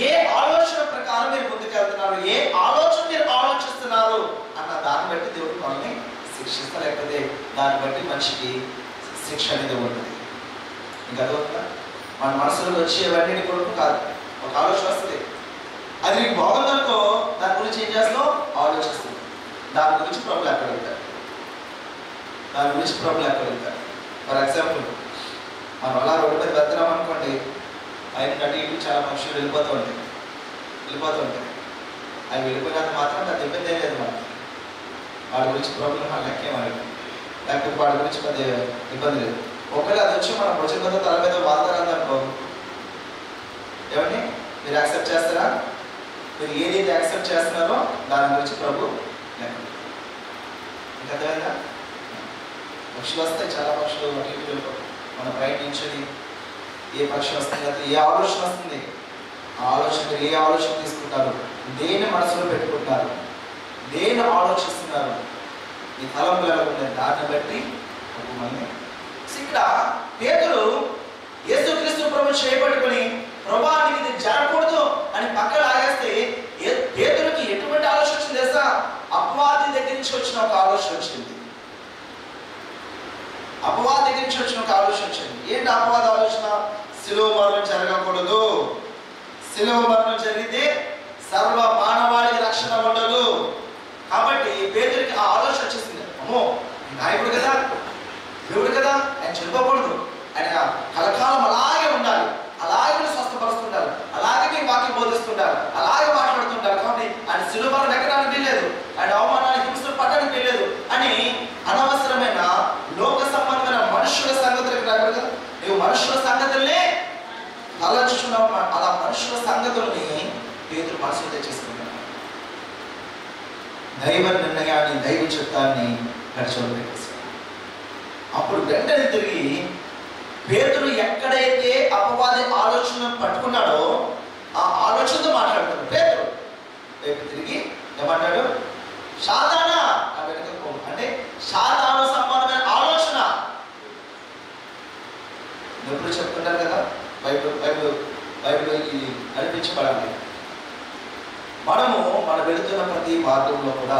ఏ ఆలోచన ప్రకారం మీరు ముందుకెళ్తున్నారు, ఏ ఆలోచన మీరు ఆలోచిస్తున్నారు అన్న దాన్ని బట్టి దేవుడు మనల్ని శిక్షిస్తా, లేకపోతే దాన్ని బట్టి మనిషికి శిక్ష అనేది ఉంటుంది. ఇంకా అదవుతుందా? మన మనసులో వచ్చేవన్నీ కొరకు కాదు, ఒక ఆలోచన వస్తుంది, అది నీకు బాగుందనుకో దాని గురించి ఏం చేస్తావు, ఆలోచిస్తుంది. దాని గురించి ప్రభులు ఎక్కడ వెళ్తారు. ఫర్ ఎగ్జాంపుల్, మనం అలా రోడ్డు మీద వెళ్తున్నాం అనుకోండి, ఆయన అటు ఇటు చాలా పక్షులు వెళ్ళిపోతూ ఉంటాయి. అవి వెళ్ళిపోయినంత మాత్రం దాని ఇబ్బంది ఏం లేదు. మనకి వాడి గురించి ప్రాబ్లం లెక్కేమని, లేకపోతే వాడి గురించి పెద్ద ఇబ్బంది లేదు. ఒకవేళ అది వచ్చి మన భుజం మీద తల మీద వాతారనుకో, ఏమండి మీరు యాక్సెప్ట్ చేస్తారా? మీరు ఏదైతే యాక్సెప్ట్ చేస్తున్నారో దాని గురించి ప్రభు లెక్క. మీకు అర్థమైందా? పక్షులు వస్తాయి, చాలా పక్షులు అటు ఇటు వెళ్ళిపోతాయి. మన ప్రయత్నించేది ఏ పక్షి వస్తుంది, లేకపోతే ఏ ఆలోచన వస్తుంది, ఆ ఆలోచన మీరు ఏ ఆలోచన తీసుకుంటారు, దేన్ని మనసులో పెట్టుకుంటారు, దేన్ని ఆలోచిస్తున్నారు, ఈ తలంపులు ఎలా ఉన్నాయి, దాన్ని బట్టి మళ్ళీ ఇక్కడ పేతురు యేసుక్రీస్తు ప్రభు చేయబట్టుకొని ప్రభానికి ఇది జరగకూడదు అని పక్కన ఆగేస్తే పేతురుకి ఎటువంటి ఆలోచన వచ్చింది తెలుసా? అపవాది దగ్గర నుంచి వచ్చిన ఒక ఆలోచన వచ్చింది. అపవాది దగ్గర నుంచి వచ్చిన ఒక ఆలోచన వచ్చింది. ఏంటి అపవాద ఆలోచన? శిలువ మరణం జరగకూడదు, శిలువ మరణం జరిగితే సర్వ మానవాళికి రక్షణ ఉండదు. కాబట్టి పేతురికి ఆ ఆలోచన వచ్చేసింది, అమ్మో నాయకుడు కదా, దేవుడు కదా, ఆయన చనిపోకూడదు, ఆయన కలకాలం అలాగే ఉండాలి, అలాగే స్వస్థపరుస్తుంటారు, అలాగే మీ వాక్యం బోధిస్తుంటారు, అలాగే మాట్లాడుతుంటారు. కాబట్టి ఆయన శిలువ మరణం ఎక్కడానికి వీల్లేదు, ఆయన అవమానానికి హింసలు పడడానికి వీల్లేదు అని అనవసరమైన లోక సంబంధమైన మనుషుల సంగతులకు రాకూడదు కదా. నువ్వు మనుషుల సంగతుల్ని ఆలోచిస్తున్నావు, అలా మనుషుల సంగతుల్ని పేతురు మనసులో తెచ్చేసుకుంటాడు. దైవ నిర్ణయాన్ని, దైవ చిత్తాన్ని గడిచోలు పెట్టేసి అప్పుడు వెంటనే తిరిగి పేతురు ఎక్కడైతే అపవాది ఆలోచన పట్టుకున్నాడో ఆ ఆలోచనతో మాట్లాడుతాడు. పేతురు తిరిగి ఏమంటాడు? సాతానా నా వెనక పో అంటే సాతాను సంబంధమైన ఆలోచన. ఎప్పుడు చెప్తుంటారు కదా, బైబిల్ ఇది నడిపించబడాలి. మనము మనం వెళుతున్న ప్రతి మార్గంలో కూడా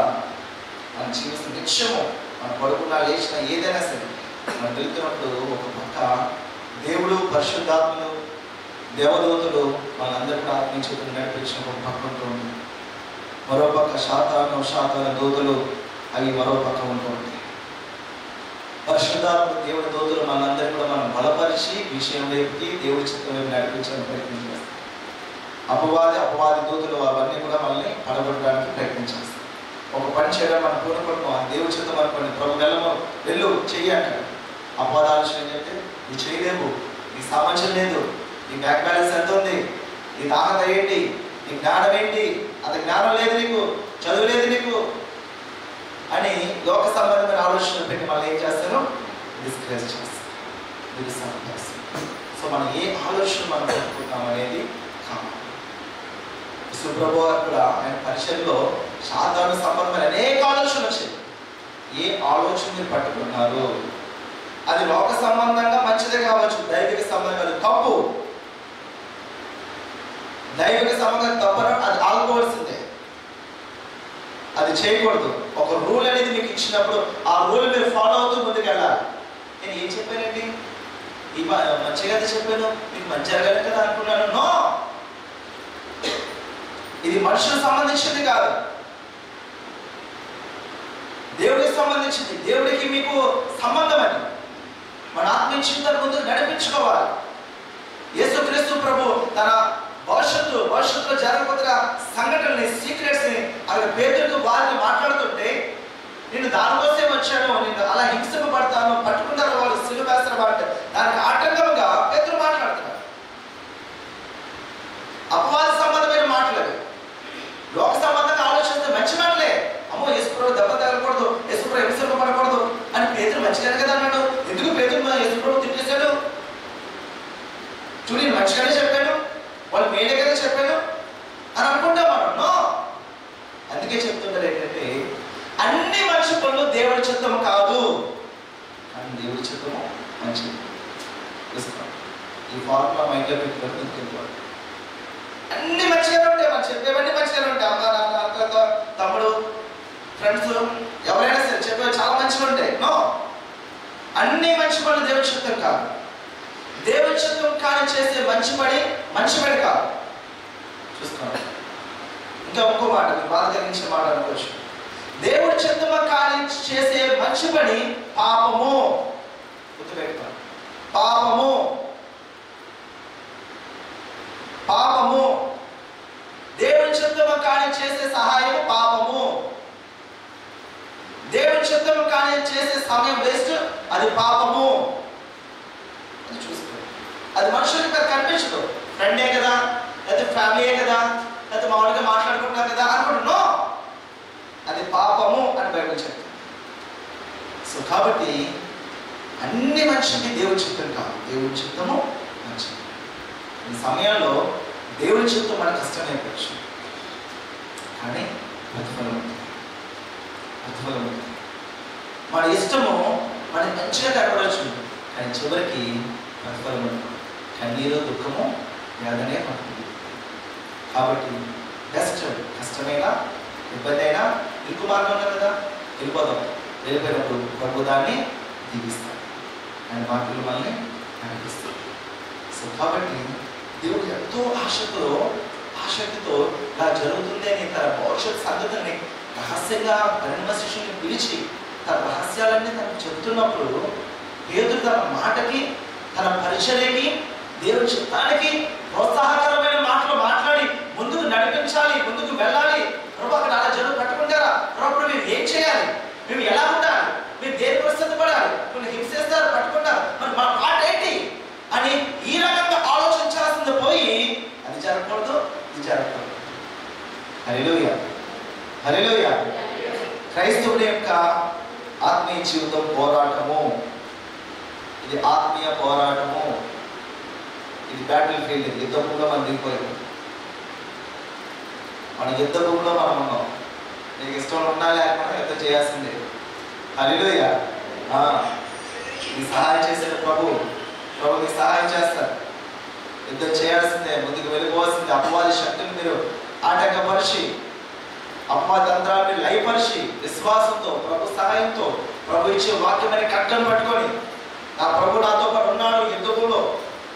మన జీవితం నిత్యము మనం పడుకున్నా లేచినా ఏదైనా సరే మనం వెళ్తున్నప్పుడు ఒక పక్క దేవుడు, పరిశుద్ధాత్మలు, దేవదూతలు మనందరూ కూడా ఆత్మీయతను నడిపించిన ఒక పక్క ఉంటుంది. మరో పక్క శాతాన దూతలు అవి మరో పక్క ఉంటుంది. పరిశుద్ధాత్మ దేవుడి దూతలు మనందరూ కూడా మనం బలపరిచి విషయం వైపుకి దేవుడి చిత్తం వైపు నడిపించడానికి ప్రయత్నం చేస్తాం. అపవాది దూతలు అవన్నీ కూడా మనల్ని పడగొట్టడానికి ప్రయత్నం చేస్తాం. ఒక పని చేయడం మనం పూర్ణపడము, దేవుడి చిత్తం అనుకోండి, ప్రభు వెళ్ళు చెయ్యి అంటాడు. అపవాద ఆలోచన ఏంటంటే నువ్వు చేయలేవు, నీ సామర్థ్యం లేదు, నీ బ్యాంక్ బ్యాలెన్స్ ఎంత ఉంది, నీ దాహత ఏంటి, నీ జ్ఞానం ఏంటి, అంత జ్ఞానం లేదు నీకు, చదువు లేదు నీకు అని లోక సంబంధమైన ఆలోచనలు పెట్టి మళ్ళీ ఏం చేస్తాను? డిస్కరేజ్ చేస్తాను. సో మనం ఏ ఆలోచన మనం పెట్టుకుంటాం అనేది కావాలి. సుప్రభు కూడా ఆయన పరిచయంలో సాధారణ సంబంధమైన అనేక ఆలోచనలు వచ్చాయి. ఏ ఆలోచన మీరు పట్టుకున్నారు? అది లోక సంబంధంగా మంచిదే కావచ్చు, దైవిక సంబంధం తప్పు. దైవిక సంబంధం తప్పడం అది ఆల్కోవాల్సిందే, అది చేయకూడదు. ఒక రూల్ అనేది మీకు ఇచ్చినప్పుడు ఆ రూల్ మీరు ఫాలో అవుతూ ముందుకు వెళ్ళాలి. నేను ఏం చెప్పానండి, ఈ మంచిగా చెప్పాను, మీకు మంచి జరగాలి కదా అనుకున్నాను. నో, ఇది మనుషులకు సంబంధించింది కాదు, దేవుడికి సంబంధించింది. దేవుడికి మీకు సంబంధం అని మన ఆత్మీయ చింతన ముందు నడిపించుకోవాలి. యేసుక్రీస్తు ప్రభు తన భవిష్యత్తులో జరగబోతున్న సంఘటనని, సీక్రెట్స్ ని అక్కడ పేతురుతో వారిని మాట్లాడుతుంటే, నేను దానికోసం వచ్చాను, నేను అలా హింసింపబడతాను, పట్టుకుంటారు వాళ్ళు, సిలువ వేస్తారు అంటే దానికి ఆటంకంగా పేతురు మాట్లాడుతున్నారు. అపవాద సంబంధమైన మాటలు, లోక సంబంధంగా ఆలోచిస్తే మంచి మాటలే. అమ్మో యేసుప్రభు దెబ్బ తగలకూడదు, యేసుప్రభు హింసింపబడకూడదు అని పేతురు మంచిగానే కదా అన్నాడు. ఎందుకు పేతురు యేసుప్రభు తిట్టేశాడు? చూడు నేను మంచిగానే చెప్పాను, వాళ్ళు మేలే కదా చెప్పాను అని అనుకుంటాం మనం. నో, అందుకే చెప్తుంటారు ఏంటంటే అన్ని మంచి పనులు దేవుడి చిత్తము కాదు, కానీ దేవుడి చిత్తము మంచిది. ఈ ఫార్ములా మైండ్లో పెట్టుకోవాలి. అన్ని మంచిగానే ఉంటాయి, మనం చెప్పేవన్నీ మంచిగానే ఉంటాయి. అమ్మ, నాన్న, అక్క, తమ్ముడు, ఫ్రెండ్స్, ఎవరైనా సరే చెప్పేవి చాలా మంచిగా ఉంటాయి. నో, అన్ని మంచి పనులు దేవుడి చిత్తం కాదు. దేవుడి చిత్తం కానీ చేసే మంచి పని కాదు. చూసుకోండి. ఇంకా ఇంకో మాట, మీరు బాధ కలిగించే మాట అనుకోవచ్చు. దేవుడి చిత్తము కానీ చేసే మంచి పని పాపము. గుర్తుపెట్టుకోండి, పాపము. దేవుడి చిత్తము కానీ చేసే సహాయము పాపము. చిత్తం కానీ చేసే సమయం వేస్ట్, అది పాపము అని చూసుకో. అది మనుషులకి అది కనిపించదు. ఫ్రెండే కదా, లేకపోతే ఫ్యామిలీయే కదా, లేకపోతే మామూలుగా మాట్లాడుకుంటున్నాం కదా అనుకుంటున్నా, అది పాపము అని బైబిల్ చెప్తుంది. సో కాబట్టి అన్ని మనిషికి దేవుడి చిత్తం కాదు, దేవుడి చిత్తము మంచిది. ఈ సమయంలో దేవుడి చిత్తం మన కష్టం అయిపోవచ్చు, కానీ ప్రతిఫలం ఉంటుంది. ప్రతిఫలం ఉంటుంది. మన ఇష్టము మనకి మంచిగా కనపడవచ్చు, కానీ చివరికి ప్రతిఫలం ఉంటుంది. కన్నీరు, దుఃఖము, వేదనే పడుతుంది. కాబట్టి బెస్ట్, కష్టమైనా ఇబ్బంది అయినా ఇంకో మార్గం ఉంది కదా, వెళ్ళిపోదాం. వెళ్ళిపోయినప్పుడు ప్రభు దాన్ని దీవిస్తాడు, ఆయన వాక్యులు మనల్ని కనిపిస్తాడు. సో కాబట్టి దేవుడు ఎంతో ఆసక్తితో ఇలా జరుగుతుంది అని తన భవిష్యత్ సంగతుల్ని రహస్యంగా పన్నెండు శిష్యుల్ని పిలిచి తన రహస్యాలన్నీ తనకు చెబుతున్నప్పుడు పేతురు తన మాటకి, తన పరిచర్యకి, దేవుడి చిత్తానికి ప్రోత్సాహకరమైన మాటలు మాట్లాడి ముందుకు నడిపించాలి, ముందుకు వెళ్ళాలి. ప్రభు అక్కడ అలా జనం పట్టుకుంటారా, ప్రభు మీరు ఏం చేయాలి, మేము ఎలా ఉండాలి, మీరు దేని పరిస్థితి పడాలి, మీరు హింసిస్తారు, పట్టుకుంటారు, మరి మన మాట ఏంటి అని ఈ రకంగా ఆలోచించాల్సింది పోయి అది జరగకూడదు, ఇది జరగకూడదు. హల్లెలూయా, హల్లెలూయా. క్రైస్తవుని యొక్క ఆత్మీయ జీవితం పోరాటము. ఇది ఆత్మీయ పోరాటము. ఇది బ్యాటిల్ ఫీల్డ్. ఇది యుద్ధ భూమిలో మనం దిగిపోయాం. మన యుద్ధ భూమిలో మనం ఉన్నాం. నీకు ఇష్టం ఉన్నా లేకపోతే యుద్ధం చేయాల్సిందే. హల్లెలూయా. నీ సహాయం చేశాడు ప్రభు నీకు సహాయం చేస్తారు. యుద్ధం చేయాల్సిందే, ముందుకు వెళ్ళిపోవాల్సిందే. అపవాది శక్తిని మీరు ఆటంకపరిచి, అపవాది తంత్రాన్ని మీరు లయపరిచి, విశ్వాసంతో, ప్రభు సహాయంతో, ప్రభు ఇచ్చే వాక్యమని కట్టలు పట్టుకొని, నా ప్రభు నాతో పాటు ఉన్నాడు యుద్ధ భూమిలో.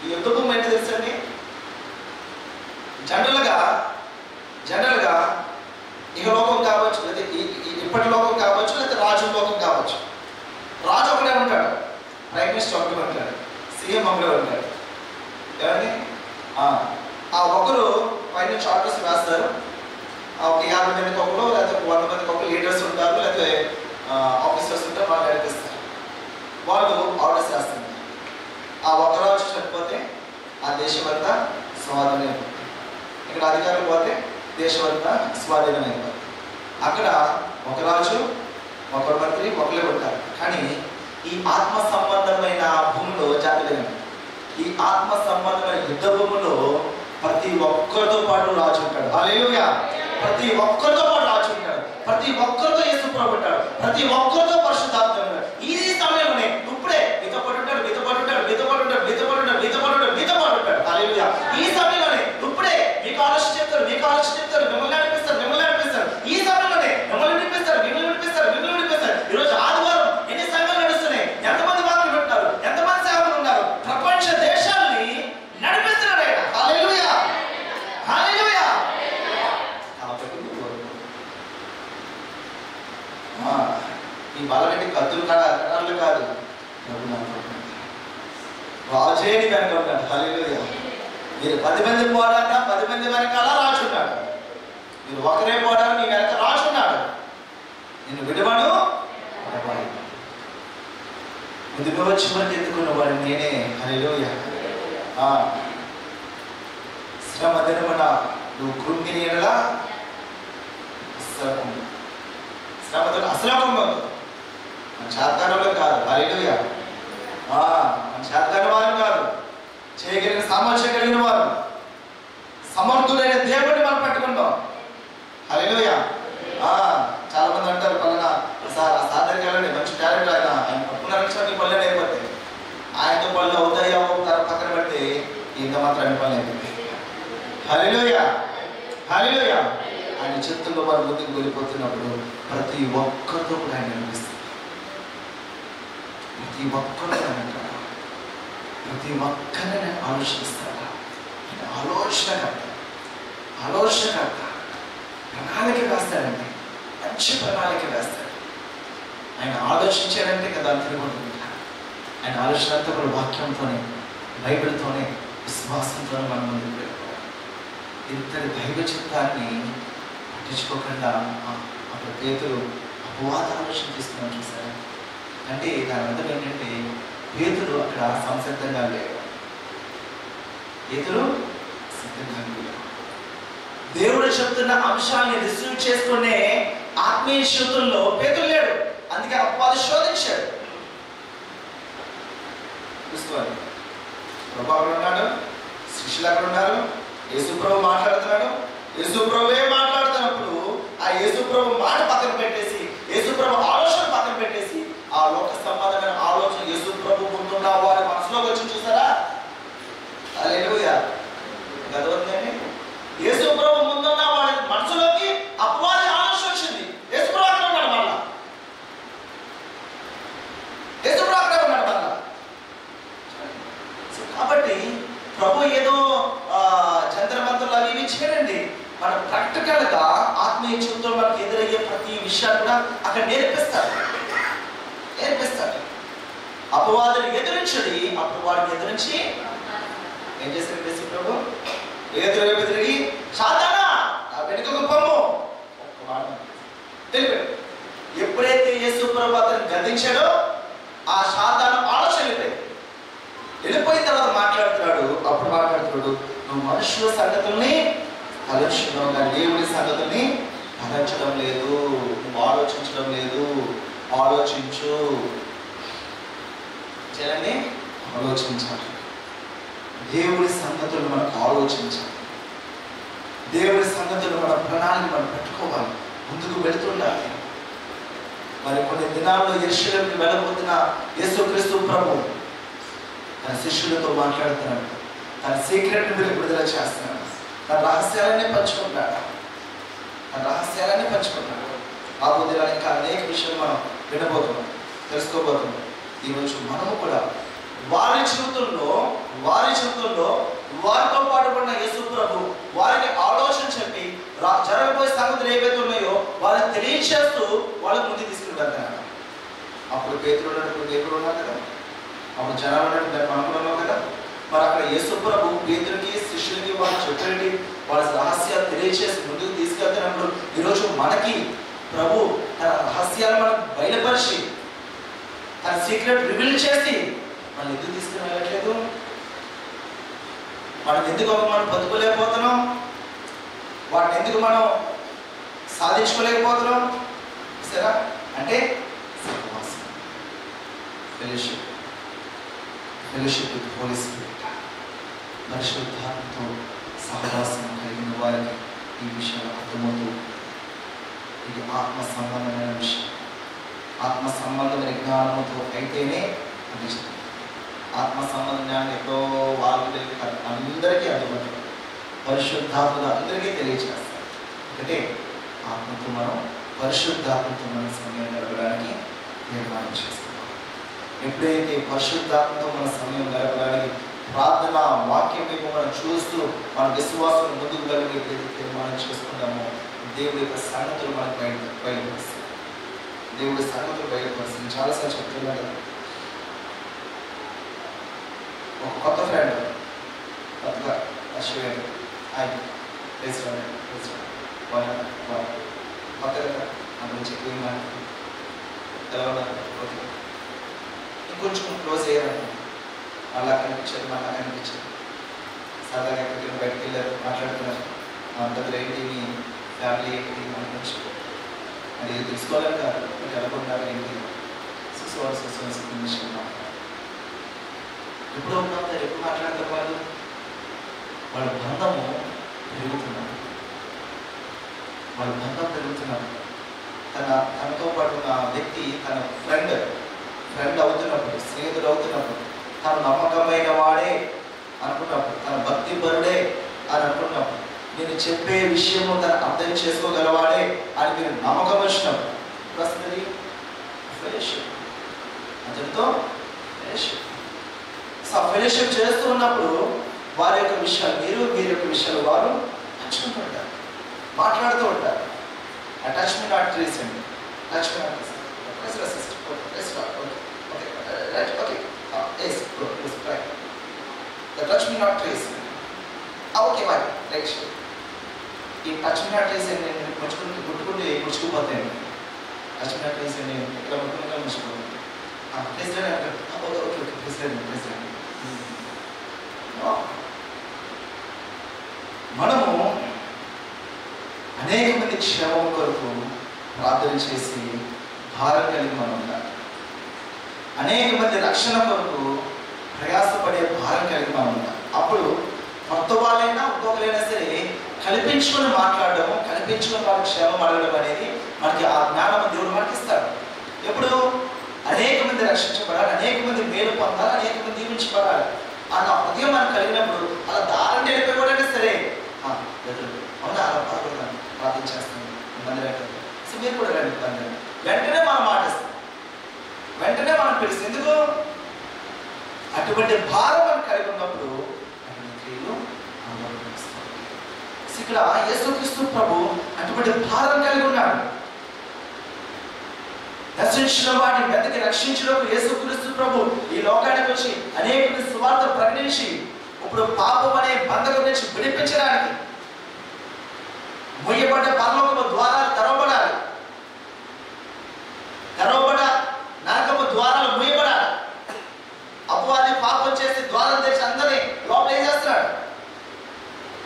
ఈ యుద్ధ భూమి ఏంటి తెలుసండి? జనరల్గా ఇహలోకం కావచ్చు, లేదా ఇప్పటి లోకం కావచ్చు, లేదా రాజు లోకం కావచ్చు. రాజు ఒకటే ఉంటాడు, ప్రైమ్ మినిస్టర్ ఒకటే ఉంటాడు, సీఎం ఒకటే ఉంటాడు. ఏమండి? ఆ ఒకరు పైనుంచి ఆర్డర్స్ వేస్తారు. ఒక 50 మందికి ఒకరు, లేకపోతే 100 మందికి ఒకరు లీడర్స్ ఉంటారు, లేకపోతే ఆఫీసర్స్ ఉంటారు, వాళ్ళు నడిపిస్తారు. వాళ్ళు ఆర్డర్స్ వేస్తారు. ఆ ఒక రాజు చనిపోతే ఆ దేశం అంతా స్వాధీనం అయిపోతుంది. ఇక్కడ అధికారులు పోతే దేశం అంతా స్వాధీనం అయిపోతుంది. అక్కడ ఒక రాజు, ఒకరు మంత్రి, ఒకరే ఉంటారు. కానీ ఈ ఆత్మ సంబంధమైన భూమిలో జాగ్రత్త. ఈ ఆత్మ సంబంధమైన యుద్ధ భూమిలో ప్రతి ఒక్కరితో పాటు రాజు ఉంటాడు. హల్లెలూయా. ప్రతి ఒక్కరితో పాటు రాజు ఉంటాడు. ప్రతి ఒక్కరితో యేసు ప్రభు ఉంటాడు. ప్రతి ఒక్కరితో పరిశుద్ధాత్మ ఉంటాడు. ఈ సమయంలోనే ఇప్పుడే మీతో పాటు ఉంటాడు, మీతో పాటు ఉంటాడు, మీతో పాటు ఉంటాడు, మీతో పాటు ఉంటాడు, మీతో పాటు ఉంటాడు, మీతో పాటు ఉంటాడు. హల్లెలూయా. ఈ సమయంలోనే ఇప్పుడే మీకు ఆలోచన చెప్తారు, మీకు ఆలోచన చెప్తారు, మిమ్మల్ని నడిపిస్తారు, మిమ్మల్ని నడిపిస్తారు. ఈ సమయంలోనే మిమ్మల్ని నడిపిస్తారు, మిమ్మల్ని నడిపిస్తారు, మిమ్మల్ని నడిపిస్తారు. ఈరోజు ఆదివారం ఎన్ని సంఘాలు నడుస్తున్నాయి, ఎంతమంది వాక్యం వింటున్నారు, ఎంతమంది సేవకులు ఉన్నారు, ప్రపంచ దేశాల్ని నడిపిస్తున్నారు ఆయన. హల్లెలూయా, హల్లెలూయా. ఈ బలగట్టి కత్తులు కడాలు కాదు, రాజేని వెనక ఉన్నాడు. హల్లెలూయా. మీరు 10 మంది పోరాట, 10 మంది వెనకాల రాజు ఉన్నాడు. మీరు ఒకరే పోరాడు, నీ వెనక రాజు ఉన్నాడు. నేను విడవను, ముందుకు వచ్చి మనకి ఎత్తుకున్నవాడు నేనే. హల్లెలూయా. శ్రమ దినమున నువ్వు కృంగిని ఎడలా శ్రమతో అసలు మన చేతకారంలో కాదు. హల్లెలూయా. మన చేతకాని వారు కాదు, చేయగలిగిన సామర్థ్యం కలిగిన వారు, సమర్థుడైన దేవుడిని మనం పట్టుకుంటాం. హల్లెలూయా. చాలా మంది అంటారు, పలానా సార్ ఆ సార్ దగ్గరికి వెళ్ళండి, మంచి టాలెంట్ ఆయన పట్టుకున్నారని మీ పనులు అయిపోతాయి. ఆయనతో పనులు అవుతాయో పక్కన పెడితే ఇంత మాత్రం అన్ని పనులు అయిపోతాయి. హల్లెలూయా, హల్లెలూయా. ఆయన చిత్తంలో వారు ముందుకు వెళ్ళిపోతున్నప్పుడు ప్రతి ఒక్కరితో కూడా ఆయన అనిపిస్తుంది. ప్రతి ఒక్కరు ప్రతి ఒక్కరిని ఆలోచిస్తారా? ఆలోచనకర్త ప్రణాళిక వేస్తాడండి, మంచి ప్రణాళిక వేస్తాడు. ఆయన ఆలోచించాడంటే కదా తిరుగుతుంది. ఆయన ఆలోచన అంతా కూడా వాక్యంతోనే, బైబిల్తోనే, విశ్వాసంతోనే మనం ముందుకు వెళ్ళిపోవాలి. ఇంతటి దైవ చిత్తాన్ని పట్టించుకోకుండా అప్పుడు పేతురు అపవాద ఆలోచన చేస్తున్నాం చూసారా. అంటే దాని అర్థం ఏంటంటే పేతురు అక్కడ సంసిద్ధంగా లేడు. పేతురు సిద్ధంగా లేడు. దేవుడు చెప్తున్న అంశాన్ని రిసీవ్ చేసుకునే ఆత్మీయ శోధనలో పేతురు లేడు. అందుకే అపవాది శోధించాడు. చూసుకోవాలి, ప్రభు అక్కడ ఉన్నాడు, శిష్యులు అక్కడ ఉన్నారు, యేసుప్రభు మాట్లాడుతున్నాడు. యేసుప్రభువే మాట్లాడుతున్నప్పుడు ఆ యేసుప్రభు మాట పక్కన పెట్టేసి, యేసుప్రభు ఆలోచన పక్కన పెట్టేసి, ఆ లోక సంబంధమైన ఆలోచన యేసుప్రభు ముందున్న వారి మనసులోకి వచ్చి చూసారా. హల్లెలూయా. గదవంతండి, యేసుప్రభు ముందున్న వారి మనసులోకి అపవాది ఆలోచన వచ్చింది. యేసుప్రభు అక్కడ ఉన్నాడు, మళ్ళా యేసుప్రభు అక్కడ ఉన్నాడు మళ్ళా. కాబట్టి ప్రభు ఏదో జంతరమంతులు అవి ఇవి చేయడండి. మన ప్రాక్టికల్ గా ఆత్మీయ జీవితంలో మనకు ఎదురయ్యే ప్రతి విషయాలు కూడా అక్కడ నేర్పిస్తారు. అపవాదుని ఎదురించడి. అప్పుడు వాడిని ఎదురించి ఏం చేశారు యేసు ప్రభు? ఎదురుగి సాతానా నా వెనుకకు పొమ్ము ఒక్క మాట తెలిపాడు. ఎప్పుడైతే యేసు ప్రభు అతను గద్దించాడో ఆ సాతాను ఆలోచన వెళ్ళిపోయిన తర్వాత మాట్లాడుతున్నాడు. అప్పుడు మాట్లాడుతున్నాడు, నువ్వు మనుషుల సంగతుల్ని తలంచడం కానీ దేవుడి సంగతుల్ని తలంచడం లేదు, నువ్వు ఆలోచించడం లేదు. ఆలోచించు చేయండి, ఆలోచించాలి. దేవుడి సంగతులు మనకు ఆలోచించాలి. దేవుడి సంగతులు మన ప్రణాళిక మనం పెట్టుకోవాలి, ముందుకు వెళుతుండాలి. మరి కొన్ని దినాల్లో యెరూషలేముకి వెళ్ళబోతున్న యేసుక్రీస్తు ప్రభు తన శిష్యులతో మాట్లాడుతున్నాడు. తన సీక్రెట్ విడుదల చేస్తున్నాడు. తన రహస్యాలన్నీ పంచుకుంటాడు. ఆ బుద్ధిలో ఇంకా అనేక విషయాలు మనం వినబోతున్నాం, తెలుసుకోబోతున్నాం. ఈరోజు మనము కూడా వారి జీవితంలో వారితో పాటు పడిన యేసు ప్రభు వారికి ఆలోచన చెప్పి జరగబోయే సంగతులు ఏవైతే ఉన్నాయో వాళ్ళని తెలియచేస్తూ వాళ్ళకి ముందుకు తీసుకుని వెళ్తున్నాడు. అప్పుడు పేతురు ఉన్నట్టు దేవుడు ఉన్నారు కదా, అప్పుడు జనాలు ఉన్నట్టు మనం ఉన్నాం కదా. మరి అక్కడ యేసు ప్రభు పేతురుకి శిష్యులకి వాళ్ళు చెప్పేటి వాళ్ళ రహస్యాలు తెలియచేసి ముందుకు తీసుకెళ్తున్నప్పుడు ఈరోజు మనకి ప్రభు తన రహస్యాలు మనం బయలుపరిచి తన సీక్రెట్ రివీల్ చేసి మనం ఎందుకు తీసుకుని వెళ్ళట్లేదు? మనం ఎందుకు మనం బతుకోలేకపోతున్నాం? వాటిని ఎందుకు మనం సాధించుకోలేకపోతున్నాం? సరే అంటే ఫెలోషిప్ విత్ హోలీ స్పిరిట్, పరిశుద్ధాత్మతో సహవాసం కలిగిన వారికి ఈ విషయాలు అర్థమవుతూ ఇది ఆత్మ సంబంధమైన విషయం. ఆత్మ సంబంధమైన జ్ఞానంతో అయితేనే అది ఆత్మ సంబంధ జ్ఞానం ఎప్పుడో వాళ్ళకి అందరికీ అర్థమవుతుంది. పరిశుద్ధాత్మగా అందరికీ తెలియజేస్తారు. అంటే ఆత్మతో మనం పరిశుద్ధాత్మతో మన సమయం గడపడానికి నిర్మాణం చేస్తున్నాం. ఎప్పుడైతే పరిశుద్ధాత్మతో మన సమయం గడపడానికి ప్రార్థన వాక్యం వైపు మనం చూస్తూ మన విశ్వాసం ముందుకు కలిగి తీర్మానం చేసుకుంటామో దేవుడి యొక్క సంగతులు మనకు బయలుపరుస్తాయి. దేవుడి సంగతులు బయలుపరుస్తుంది. చాలాసార్లు చెప్తున్నాడు కదా, ఒక కొత్త ఫ్రెండ్ కొత్తగా అశ్వేడ్ ఆయన కొత్త కదా మన గురించి ఎక్కువ తెలవడానికి ఓకే ఇంకొంచెం క్లోజ్ అయ్యారంట. మళ్ళా కనిపించారు సరదాగా ఎక్కడికి బయటకు వెళ్ళారు, మాట్లాడుతున్నారు. మా దగ్గర ఏంటి మీ ఫ్యామిలీ ఏంటి అనిపించు అది తెలుసుకోవాలి కాదు, మీకు అనుకుంటున్నారు ఏంటి విషయం ఎప్పుడో ఉంటారు, ఎప్పుడు మాట్లాడతారు వాళ్ళ బంధము పెరుగుతున్నారు. వాళ్ళ బంధం పెరుగుతున్నారు. తనతో పాటు ఉన్న వ్యక్తి తన ఫ్రెండ్ అవుతున్నప్పుడు, స్నేహితుడు అవుతున్నప్పుడు, తను నమ్మకమైన వాడే అనుకున్నప్పుడు, తన భక్తి పరుడే అని అనుకున్నప్పుడు, నేను చెప్పే విషయము తను అర్థం చేసుకోగలవాడే అని మీరు నమ్మకం వచ్చినప్పుడు ప్రస్తుతం ఫెలోషిప్ అతనితో ఫెలోషిప్ చేస్తూ ఉన్నప్పుడు వారి యొక్క విషయాలు వీరి యొక్క విషయాలు వారు పంచుకుంటూ ఉంటారు, మాట్లాడుతూ ఉంటారు. అటాచ్మెంట్ నాట్ ట్రీస్ అండి, అటాచ్మెంట్ నాట్ ఈ టచ్ మీ నాట్ ట్రీస్ ముచ్చుకుంటే ముచ్చుకుపోతాయండి. ఆ లక్ష్మీ నేను ఇక్కడ ముఖ్యంగా మర్చిపోయాను. ప్రెసిడెంట్ అంటారు. Okay okay president. మనము అనేక మంది క్షేమం కొరకు ప్రార్థన చేసి భారం కలిగి మనం ఉండాలి. అనేక మంది రక్షణ కొరకు ప్రయాసపడే భారం కలిగి మనం ఉండాలి. అప్పుడు కొత్త వాళ్ళైనా ఒక్కొక్కరైనా సరే కల్పించుకొని మాట్లాడడం, కల్పించుకొని వాళ్ళ క్షేమం అడగడం అనేది మనకి ఆ జ్ఞానం దేవుడు మనకి ఇస్తాడు. ఎప్పుడు అనేక మంది రక్షించబడాలి, అనేక మంది మేలు పొందాలి, అనేక మంది దీవించబడాలి అన్న హృదయం మనకు కలిగినప్పుడు అలా దారుణం వెళ్ళిపోయినా సరే అవునా అలా బాగున్నాను ప్రార్థన చేస్తాను సో మీరు కూడా రండి. వెంటనే మనం మాటిస్తాం, వెంటనే మనం పిలుస్తాం. ఎందుకు? అటువంటి భారం మనం కలిగి ఉన్నప్పుడు క్రియలు అనుభవిస్తాం. ఇక్కడ యేసుక్రీస్తు ప్రభు అటువంటి భారం కలిగి ఉన్నాడు. నశించిన వాడిని వెతకి రక్షించడం యేసుక్రీస్తు ప్రభు ఈ లోకానికి వచ్చి అనేక సువార్త ప్రకటించి ఇప్పుడు పాపం అనే బంధకం నుంచి విడిపించడానికి మూయబడ్డ పరలోకపు ద్వారాలు తెరవబడాలి, తెరవబడ నరకపు ద్వారాలు మూయబడాలి. అపవాది పాపం చేసి ద్వారం తెచ్చి అందరినీ లోపల ఏం చేస్తున్నాడు?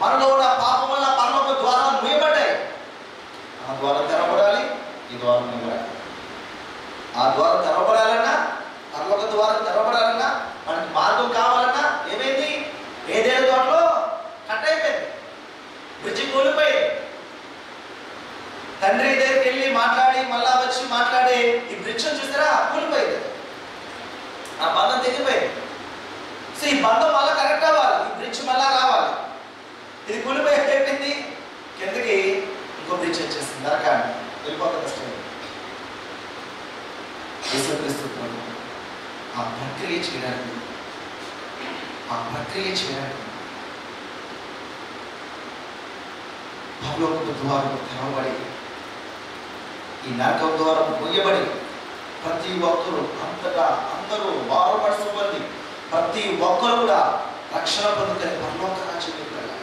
మనలో ఉన్న పాపం వల్ల పరలోక ద్వారాలు మూయబడ్డాయి. ఆ ద్వారం తెరవబడాలి, ఈ ద్వారం మూయబడాలి. ఆ ద్వారం తెరవబడాలన్నా, పరలోక ద్వారం తెరవబడాలన్నా, మనకి మార్గం కావాలన్నా ఏమైంది? ఏదేదో దాంట్లో కట్ అయిపోయింది, బ్రిడ్జి కూలిపోయింది. తండ్రి దగ్గరికి వెళ్ళి మాట్లాడి మళ్ళా వచ్చి మాట్లాడి ఈ బ్రిడ్జ్ చూసారా కూలిపోయింది, ఆ బంధం తెగిపోయింది. సో ఈ బంధం మళ్ళా కరెక్ట్ అవ్వాలి, ఈ బ్రిడ్జ్ మళ్ళా రావాలి. ఇది కూలిపోయి అయిపోయింది, కిందకి ఇంకో బ్రిడ్జ్ వచ్చేసింది, నరకాన్ని వెళ్ళిపోతుంది కష్టం. యేసుక్రీస్తు ఆ ప్రక్రియ చేయడానికి పరలోకపు ద్వారం తెరవబడి ఈ నరకం ద్వారం మూయబడి ప్రతి ఒక్కరు అంతటా అందరూ వారపరచబడి ప్రతి ఒక్కరు కూడా రక్షణ పొందుతారు, పరలోక రాజ్యం వెళ్ళాలి.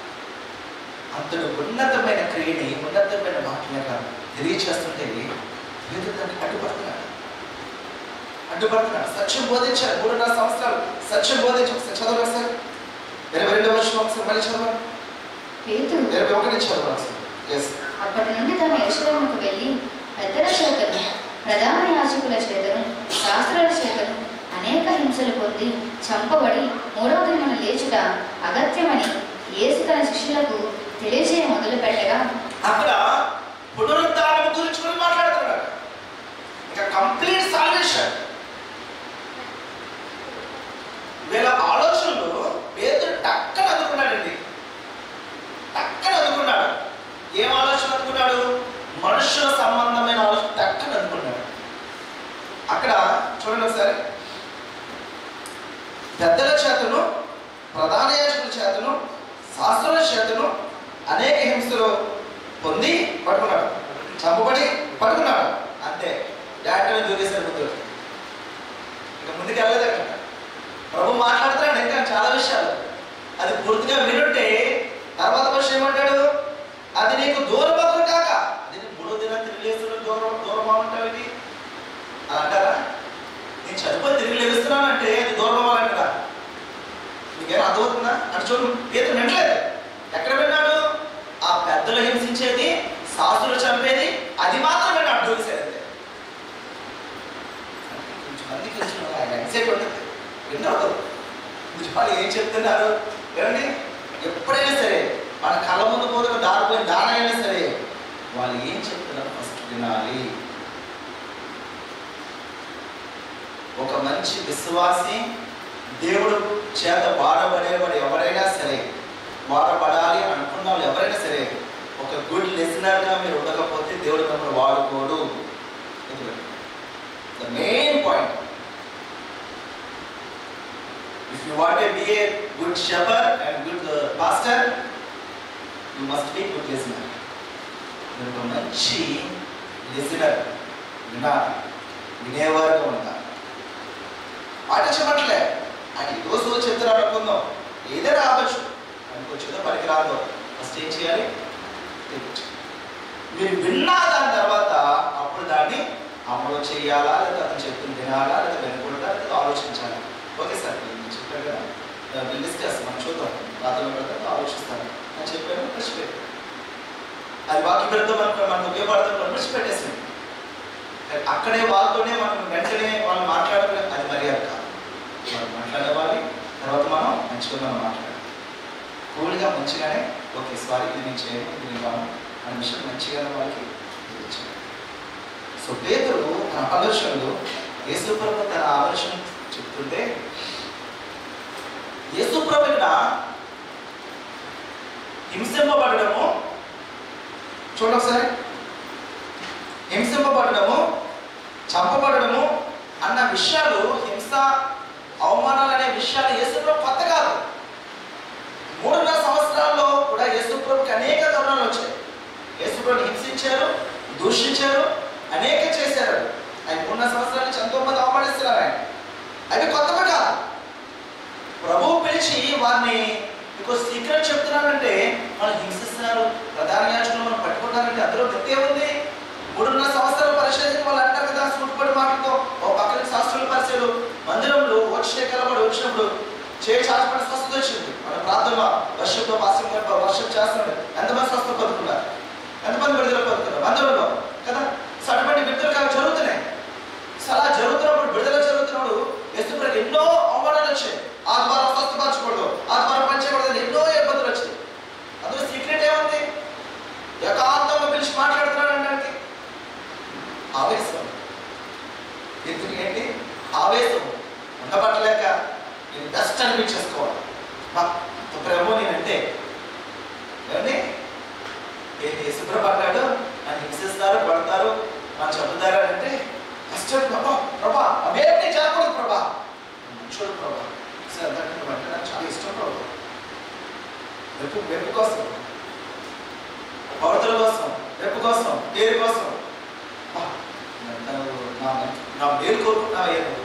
అంతటి ఉన్నతమైన క్రియని, ఉన్నతమైన మాటలుగా తెలియచేస్తుంటే పేతురు దానికి అడ్డుపడుతున్నాడు. సత్యం బోధించారు 3.5 సంవత్సరాలు సత్యం బోధించి ఒకసారి చదవాలి సార్. 22వ వచనం ఒకసారి మళ్ళీ చదవాలి. 21 చదవాలి. అప్పటి నుండి తాను యెరూషలేముకు వెళ్ళి పెద్దల చేతను, ప్రధాన యాజకుల చేతను, శాస్త్రుల చేతను అనేక హింసలు పొంది చంపబడి 3వ దినమున లేచుట అగత్యమని యేసు తన శిష్యులకు తెలియజేయ మొదలు పెట్టగా అక్కడ పునరుద్ధానం గురించి కూడా మాట్లాడుతున్నాడు. ఇక కంప్లీట్ సాల్వేషన్. వీళ్ళ ఆలోచనలు పేతురు టక్కన అందుకున్నాడండి, టక్కన అందుకున్నాడు. ఏం ఆలోచన అందుకున్నాడు? మనుషుల సంబంధమైన ఆలోచన టక్కన అందుకున్నాడు. అక్కడ చూడండి ఒకసారి. పెద్దల చేతను, ప్రధాన యాజకుల చేతను, శాస్త్రుల చేతను అనేక హింసలు పొంది పట్టుకున్నాడు, చంపబడి పట్టుకున్నాడు. అంతే, డాక్టర్ దూరేశారు ముందు. ఇక ముందుకు వెళ్ళలేదు. అక్కడ ప్రభు మాట్లాడుతున్నాడు ఇంకా చాలా విషయాలు. అది పూర్తిగా వినుంటే తర్వాత వర్షం ఏమంటాడు? అది నీకు దూరమగును కాక. అది 3వ దినం తిరిగి లేస్తున్న దూరం అవ్వమంటావు ఇది అంటారా? నేను చదువుకొని తిరిగి లేస్తున్నాను అంటే అది దూరం అవ్వాలంటారా? నీకేం అర్థమవుతుందా? అంటే చూడు, పేతురు వినలేదు. ఎక్కడ విన్నాడు? ఆ పెద్దలు హింసించేది, శాస్త్రులు చంపేది, అది మాత్రం విన్నాడు. దూరేశాడు. కొంచెమందికి ఎగ్జైట్ ఉంటుంది, విన్నాడు వాళ్ళు ఏం చెప్తున్నారు. ఏమండి, ఎప్పుడైనా సరే మన కళ్ళ ముందు పోతున్న దారిపోయిన దానైనా సరే వాళ్ళు ఏం చెప్తున్నారు ఫస్ట్ వినాలి. ఒక మంచి విశ్వాసి, దేవుడు చేత వాడబడేవాడు ఎవరైనా సరే, వాడబడాలి అనుకున్న వాళ్ళు ఎవరైనా సరే, ఒక గుడ్ లిసనర్గా మీరు ఉండకపోతే దేవుడు మిమ్మల్ని వాడుకోడు. The main point. If you want to be a good shepherd and good pastor, you must be good listener. మీరు ఒక మంచి లిసనర్, వినేవారుగా ఉంటారు. పాటించబట్టలే అది ఈరోజు చెప్తున్నాడు అనుకుందాం, ఏదైనా రావచ్చు, అనుకోవచ్చుదో పనికి రాదు. ఫస్ట్ ఏం చేయాలి? మీరు విన్నా దాని తర్వాత అప్పుడు దాన్ని అమలు చేయాలా, లేదా అతను చెప్తుంది వినాలా, లేదా వినకూడదా, లేదా ఆలోచించాలా. ఓకే సార్ నేను చెప్పాను కదా, డిస్కస్ మనం చూద్దాం, రాత్రుల పడతా ఆలోచిస్తాను అని చెప్పాను. విడిచిపెట్టాను. అది వాక్య విరుద్ధం మనకు ఉపయోగపడుతుంది, విడిచిపెట్టేసింది. అక్కడే వాళ్ళతోనే మనం వెంటనే వాళ్ళు మాట్లాడలేదు, అది మర్యాద కాదు. వాళ్ళు మాట్లాడేవాళ్ళు, తర్వాత మనం మంచిగా మనం మాట్లాడాలి. కూల్గా మంచిగానే ఓకే సారీ ఇది నేను చేయను, ఇది నేను కాను అనే విషయం మంచిగానే వాళ్ళకి తెలియచేయాలి. సో పేతురు తన ఆలోచనలు యేసుప్రభు తన ఆలోచన చెప్తుంటే, యేసుప్రభు ఇక్కడ హింసింపబడము చూడండి ఒకసారి, హింసింపబడము, చంపబడము అన్న విషయాలు, హింస అవమానాలు అనే విషయాలు యేసుప్రభు కొత్త కాదు. 3.5 సంవత్సరాల్లో కూడా యేసుప్రభుకి అనేక తరుణాలు వచ్చాయి. యేసుప్రభుని హింసించారు, దూషించారు, అనేక చేశారు. ఆయన 3.5 సంవత్సరాల నుంచి ఎంతో మంది అవమానిస్తున్నారు. ఆయన అవి కొత్తగా కాదు. ప్రభువు పిలిచి వారిని మీకు సీక్రెట్ చెప్తున్నానంటే వాళ్ళు హింసిస్తున్నారు, ప్రధాన యాజకులు మనం పట్టుకుంటారంటే అందులో గతి ఏముంది? 3.5 సంవత్సరాల పరిశోధన వాళ్ళు అంటారు కదా, సూటుపడి మాటలతో ఓ పక్కన శాస్త్రుల పరిచయాలు మందిరంలో వచ్చే కలబడి వచ్చినప్పుడు చేయి చాచపడి స్వస్థత వచ్చింది. మన ప్రార్థన వర్షంలో వర్షం చేస్తున్నాడు. ఎంతమంది స్వస్థ పొందుతున్నారు, ఎంతమంది విడుదల పొందుతున్నారు మందిరంలో కదా. సడపడి విడుదల కాదు జరుగుతున్నాయి. అలా జరుగుతున్నప్పుడు, విడుదల జరుగుతున్నప్పుడు యేసుప్రభుకి ఎన్నో అవమానాలు వచ్చాయి. ఆదివారం స్వస్థపరచకూడదు, ఆదివారం పంచకూడదు, ఎన్నో ఇబ్బందులు వచ్చాయి. అందులో సీక్రెట్ ఏముంది? ఏకాంతంగా పిలిచి మాట్లాడుతున్నాడు అనడానికి ఆవేశం. ఎందుకు ఏంటి ఆవేశం? ఉండబట్టలేక నేను బెస్ట్ అనిపించేసుకోవాలి. ప్రేమో నేనంటే ఏమండి ఏంటి యేసుప్రభు అన్నాడు నన్ను హింసిస్తారు, పడతారు, నన్ను చంపుతారు అంటే కష్టం. ప్రభా అవేమి చేయకూడదు ప్రభా, మంచోడు ప్రభా, సార్ అంటే నాకు చాలా ఇష్టం ప్రభా. వెప్పు కోసం, పౌరుల కోసం, వెప్పు కోసం, పేరు కోసం నా పేరు కోరుకుంటున్నావే నువ్వు,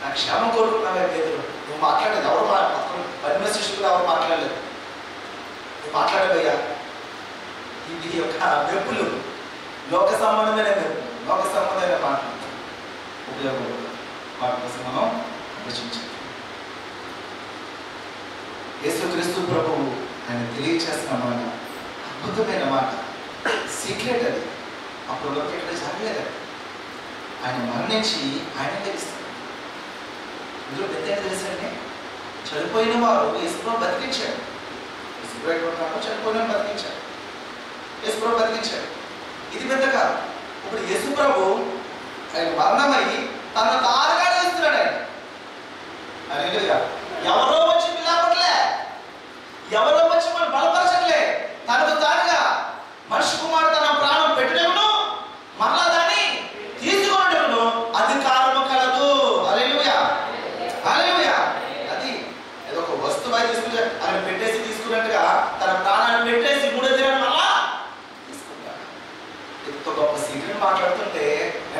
నా క్షేమం కోరుకుంటున్నావే పేరు. నువ్వు మాట్లాడలేదు, ఎవరు పరిమ శిష్యులు ఎవరు మాట్లాడలేదు, నువ్వు మాట్లాడబోయ్యా. ఇది యొక్క వెప్పులు లోక సంబంధమైన వెప్పు, లోక సంబంధమైన మాటలు ఉపయోగపడదు. వాటి కోసం మనం ఆలోచించాలి. యేసుక్రీస్తు ప్రభువు ఆయన తెలియచేస్తున్న మాట అద్భుతమైన మాట, సీక్రెట్ అది. అప్పుడు వరకు ఎక్కడ జరగలేదు. ఆయన మరణించి ఆయన తెలుస్తాడు. ఇందులో పెద్ద తెలుసండి, చనిపోయిన వారు యేసుప్రభు బతికించాడు. యేసుప్రభు చనిపోయిన బతికించాడు, యేసుప్రభు బతికించాడు. ఇది పెద్ద కాదు. ఇప్పుడు యేసుప్రభు ఆయన మరణమై తన తారుగా చేస్తున్నాడు. ఆయన ఎవరో వచ్చి పిల్లపట్లే, ఎవరో వచ్చి మనం బలపరచట్లే, తనకు తానుగా మనిషి కుమారుడు తన ప్రాణం పెట్టడమును మరలా దాన్ని తీసుకునేటప్పుడు అధికారము కలదు. హల్లెలూయా, హల్లెలూయా. అది ఏదో ఒక వస్తువు తీసుకుని ఆయన పెట్టేసి తీసుకున్నట్టుగా తన ప్రాణాన్ని పెట్టేసి 3 దినాలు మళ్ళా తీసుకున్నాడు. ఎంతో గొప్ప సీక్రెట్ మాట్లాడుతుంటే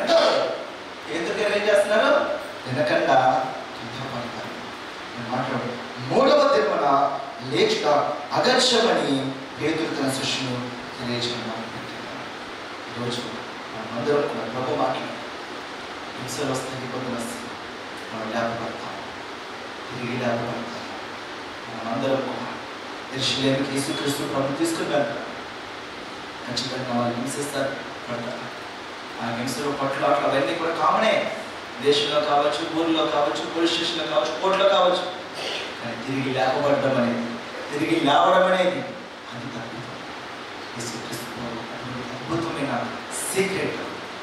ఎంతో ఎందుకు ఏం చేస్తున్నారు? వెనకుండా మాట్లాడు 3వ దినమున లేచుట అగర్షమని పేతురు తన శిష్యును తెలియజేయడం. ఈరోజు మనమందరం కూడా ప్రభు మాట్లాడు హింసలు వస్తే ఇబ్బందులు వస్తాయి, మనం లేపబడతాం, తిరిగి లేపబడతాం. మనమందరం కూడా యెరూషలేముకి యేసుక్రీస్తు ప్రభు తీసుకుని వెళ్తారు. ఖచ్చితంగా వాళ్ళు హింసిస్తారు, పడతారు. ఆ హింసలు పట్లు అట్లా అవన్నీ కూడా కామనే. దేశంలో కావచ్చు, ఊరిలో కావచ్చు, పోలీస్ స్టేషన్లో కావచ్చు, కోర్టులో కావచ్చు. కానీ తిరిగి లేపబడడం అనేది, తిరిగి లేవడం అనేది అది అద్భుతం. యేసుక్రీస్తు అద్భుతమైన సీక్రెట్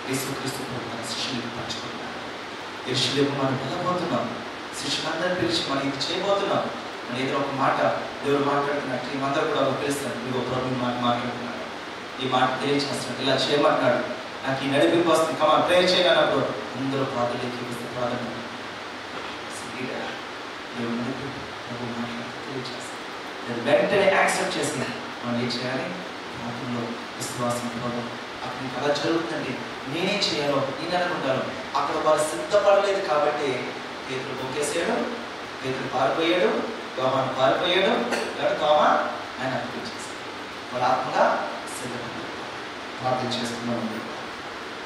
యేసుక్రీస్తు తన శిష్యులకు పంచుకుంటున్నారు. యెరూషలేము మనం వెళ్ళబోతున్నాం, శిష్యులందరూ పిలిచి మనం ఇది చేయబోతున్నాం. మన ఏదో ఒక మాట దేవుడు మాట్లాడుతున్నట్టు మేమందరూ కూడా పిలుస్తున్నాడు. ఇదిగో ప్రభు మాట మాట్లాడుతున్నాడు, ఈ మాట తెలియజేస్తున్నాడు, ఇలా చేయమంటున్నాడు, నాకు ఈ నడిపింపు వస్తుంది, కమా ప్రే చేయనప్పుడు అందరూ ప్రార్థనకి ప్రార్థన దేవుడు నడిపింపు ప్రభు మాట్లాడి తెలియజేస్తాడు. వెంటనే యాక్సెప్ట్ చేసి మనం ఏం చేయాలి? ప్రార్థనలో విశ్వాసం ఇవ్వడం. అక్కడ అలా జరుగుతుందండి. నేనేం చేయాలో, నేను అనుకుంటాను. అక్కడ వారు సిద్ధపడలేదు కాబట్టి పేతురు బొక్కేసాడు, పేతురు పారిపోయాడు, యోహాను పారిపోయాడు, కాబట్టి తోమా ఆయన అర్పించేశాడు. వాళ్ళ ఆత్మగా సిద్ధపడ్డాడు. ప్రార్థన చేసుకున్నాం.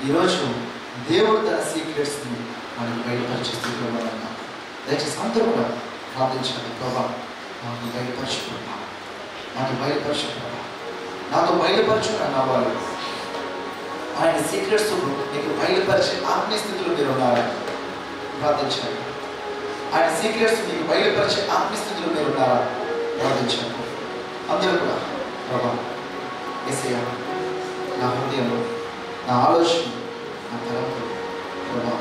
ఈరోజు దేవుడు తన సీక్రెట్స్ని మనకి బయటపరిచే స్థితిలో మనం దయచేసి అందరూ కూడా ప్రార్థించండి. ప్రభా నాకు బయటపరచు ప్రభా, నాకు బయటపరచు ప్రభా, నాతో బయటపరచుకున్న వాళ్ళు ఆయన సీక్రెట్స్ మీకు బయలుపరిచే ఆత్మీయ స్థితిలో మీరు ఉన్నారా ప్రార్థించండి. ఆయన సీక్రెట్స్ మీకు బయలుపరిచే ఆత్మీయ స్థితిలో మీరు ఉన్నారా ప్రార్థించండి. అందరూ కూడా ప్రభా యేసయ్యా నా హృదయంలో నా ఆలోచన నా తలంపులు ప్రభా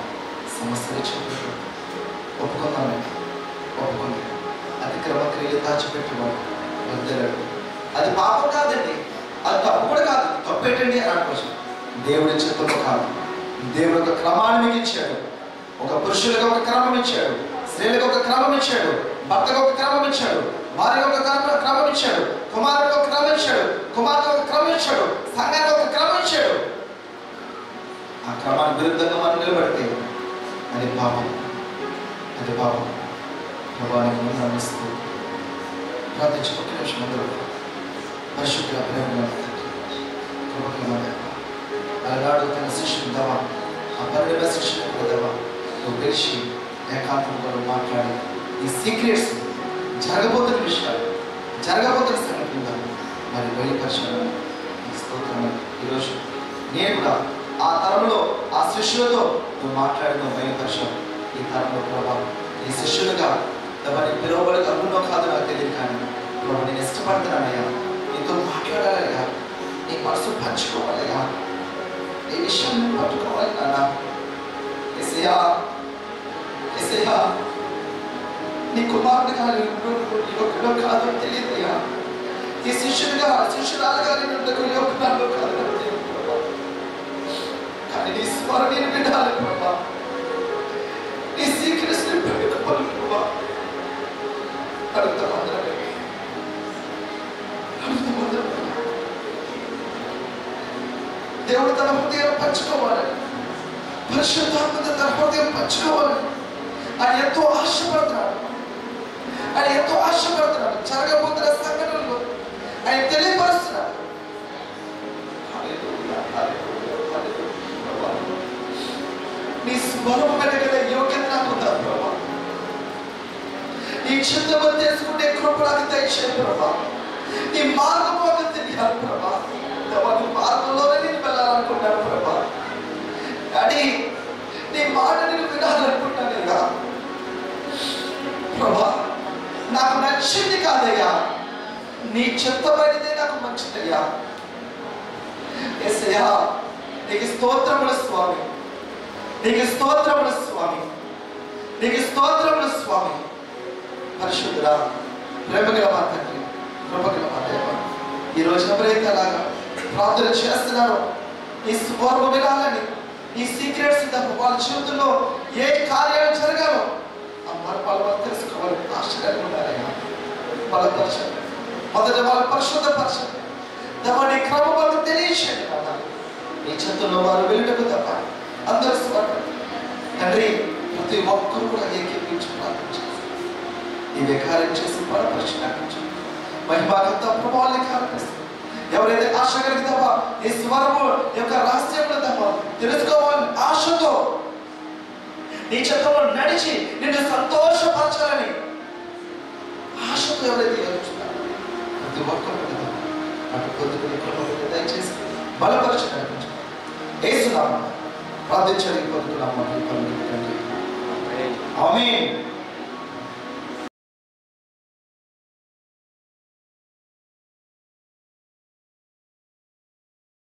సమస్యలు చెప్పి ఒప్పుకున్నాను. ఒప్పుకొని అతిక్రమ క్రియలు దాచిపెట్టేవాడు వద్దరాడు. అది పాపం కాదండి, అది తప్పు కూడా కాదు. తప్పేటండి అని అనుకోవచ్చు. దేవుడి చిత్తము కాదు. దేవుడు ఒక క్రమాన్ని మీకు ఇచ్చాడు. ఒక పురుషులకు ఒక క్రమం ఇచ్చాడు, స్త్రీలకు ఒక క్రమం ఇచ్చాడు, భర్తకు ఒక క్రమం ఇచ్చాడు, భార్యకు ఒక క్రమం ఇచ్చాడు, కుమారుడికి ఒక క్రమం ఇచ్చాడు, కుమార్తెకు ఒక క్రమం ఇచ్చాడు, సంఘానికి ఒక క్రమం ఇచ్చాడు. ఆ క్రమానికి విరుద్ధంగా మనం నిలబడితే అది పాపం, అది పాపం. ప్రభావానికి ముందు నమ్మిస్తూ ప్రార్థించి ఒక నిమిషం అందరూ పరిశుద్ధ ప్రేమ అలనాడు తన శిష్యుడు దవా ఆ 12వ శిష్యుడు కూడా దవా నువ్వు పిలిచి ఏకాంతంలో మాట్లాడి ఈ సీక్రెట్స్ జరగబోతున్న విషయాలు, జరగబోతున్న సంఘటనలు మరి బయలుపరచాలని స్తోత్రం. ఈరోజు నేను కూడా ఆ తరంలో ఆ శిష్యులతో నువ్వు మాట్లాడి నువ్వు బయలుపరచావు. ఈ తరంలో ప్రభావం ఈ శిష్యులుగా దాన్ని పిలువబడి అనుకున్నో కాదు నాకు తెలియదు, కానీ ప్రభావ నేను ఇష్టపడుతున్నానయ్యా, నీతో మాట్లాడాలయ్యా, నీ మనసు పంచుకోవాలయ్యా, ఈ విషయం పట్టుకోవాలి నాన్న. యేసయ్యా యేసయ్యా నీ కుమారుడు కానీ యువకుడు కాదు తెలియదయ్యా, ఈ శిష్యురాలుగా నేను యువకుడు కాదు తెలియదు ప్రభా, కానీ నీ స్వరం నేను వినాలి ప్రభా, నీ సీక్రెట్స్ పెట్టుకోవాలి ప్రభా. అడుగుతాం అందరం, దేవుడు తన హృదయం పంచుకోవాలని, పరిశుద్ధాత్మతో తన హృదయం పంచుకోవాలని ఆయన ఎంతో ఆశపడుతున్నాడు. ఆయన ఎంతో ఆశపడుతున్నాడు. జరగబోతున్న సంఘటనలు ఆయన తెలియపరుస్తున్నాడు. నీ స్వరం పెట్టగల యోగ్యత నాకుందా ప్రభా? నీ చిత్తము తెలుసుకుంటే కృపణాన్ని దయచేయండి ప్రభా. నీ మార్గము తెలియాలి ప్రభా. నీ మార్గంలోనే నేను వెళ్ళాలనుకుంటాను ప్రభా. కానీ నీ మాట నేను వినాలనుకుంటానయ్యా ప్రభా. నాకు నచ్చింది కాదయ్యా, నీ చిత్తమైనదే నాకు మంచిదయ్యా. యేసయ్యా నీకు స్తోత్రములు స్వామి, నీకు స్తోత్రములు స్వామి, నీకు స్తోత్రములు స్వామి. పరిశుద్ధుడా, ప్రేమగల మా తండ్రి, కృపగల మా దేవ, ఈ రోజున ఎవరైతే అలాగా ప్రార్థన చేస్తున్నారో ఈ స్వరం వినాలని, ఈ సీక్రెట్స్ వాళ్ళ జీవితంలో ఏ కార్యాలు జరగాలో ఆ మార్పాలు తెలుసుకోవాలని ఆశ కలిగి ఉండాలయ్యా. బలపరచండి, మొదట వాళ్ళ పరిశుద్ధపరచండి, నీ క్రమం వాళ్ళకి తెలియచేయండి కదా. నీ చేతుల్లో వారు వెళ్ళటకు తప్ప అందరూ స్వామి తండ్రి ప్రతి ఒక్కరు కూడా ఏకీపించి ప్రార్థించారు. ఇవే కార్యం చేసి బలపరిచి మహిమాకంతా ప్రభావాన్ని కారణిస్తుంది. ఎవరైతే ఆశ కలిగితావా ఈ స్వరము యొక్క రహస్యంలో తప్ప తెలుసుకోవాలని ఆశతో నీ చేతుల్లో నడిచి నిన్ను సంతోషపరచాలని ఆశతో ఎవరైతే ఆలోచిస్తున్నారో ప్రతి ఒక్కరు అటు పొద్దుకుని దయచేసి బలపరిచి నడిపించాలి. యేసు నామమున ప్రార్థించడానికి పొందుతున్నాము. ఆమేన్.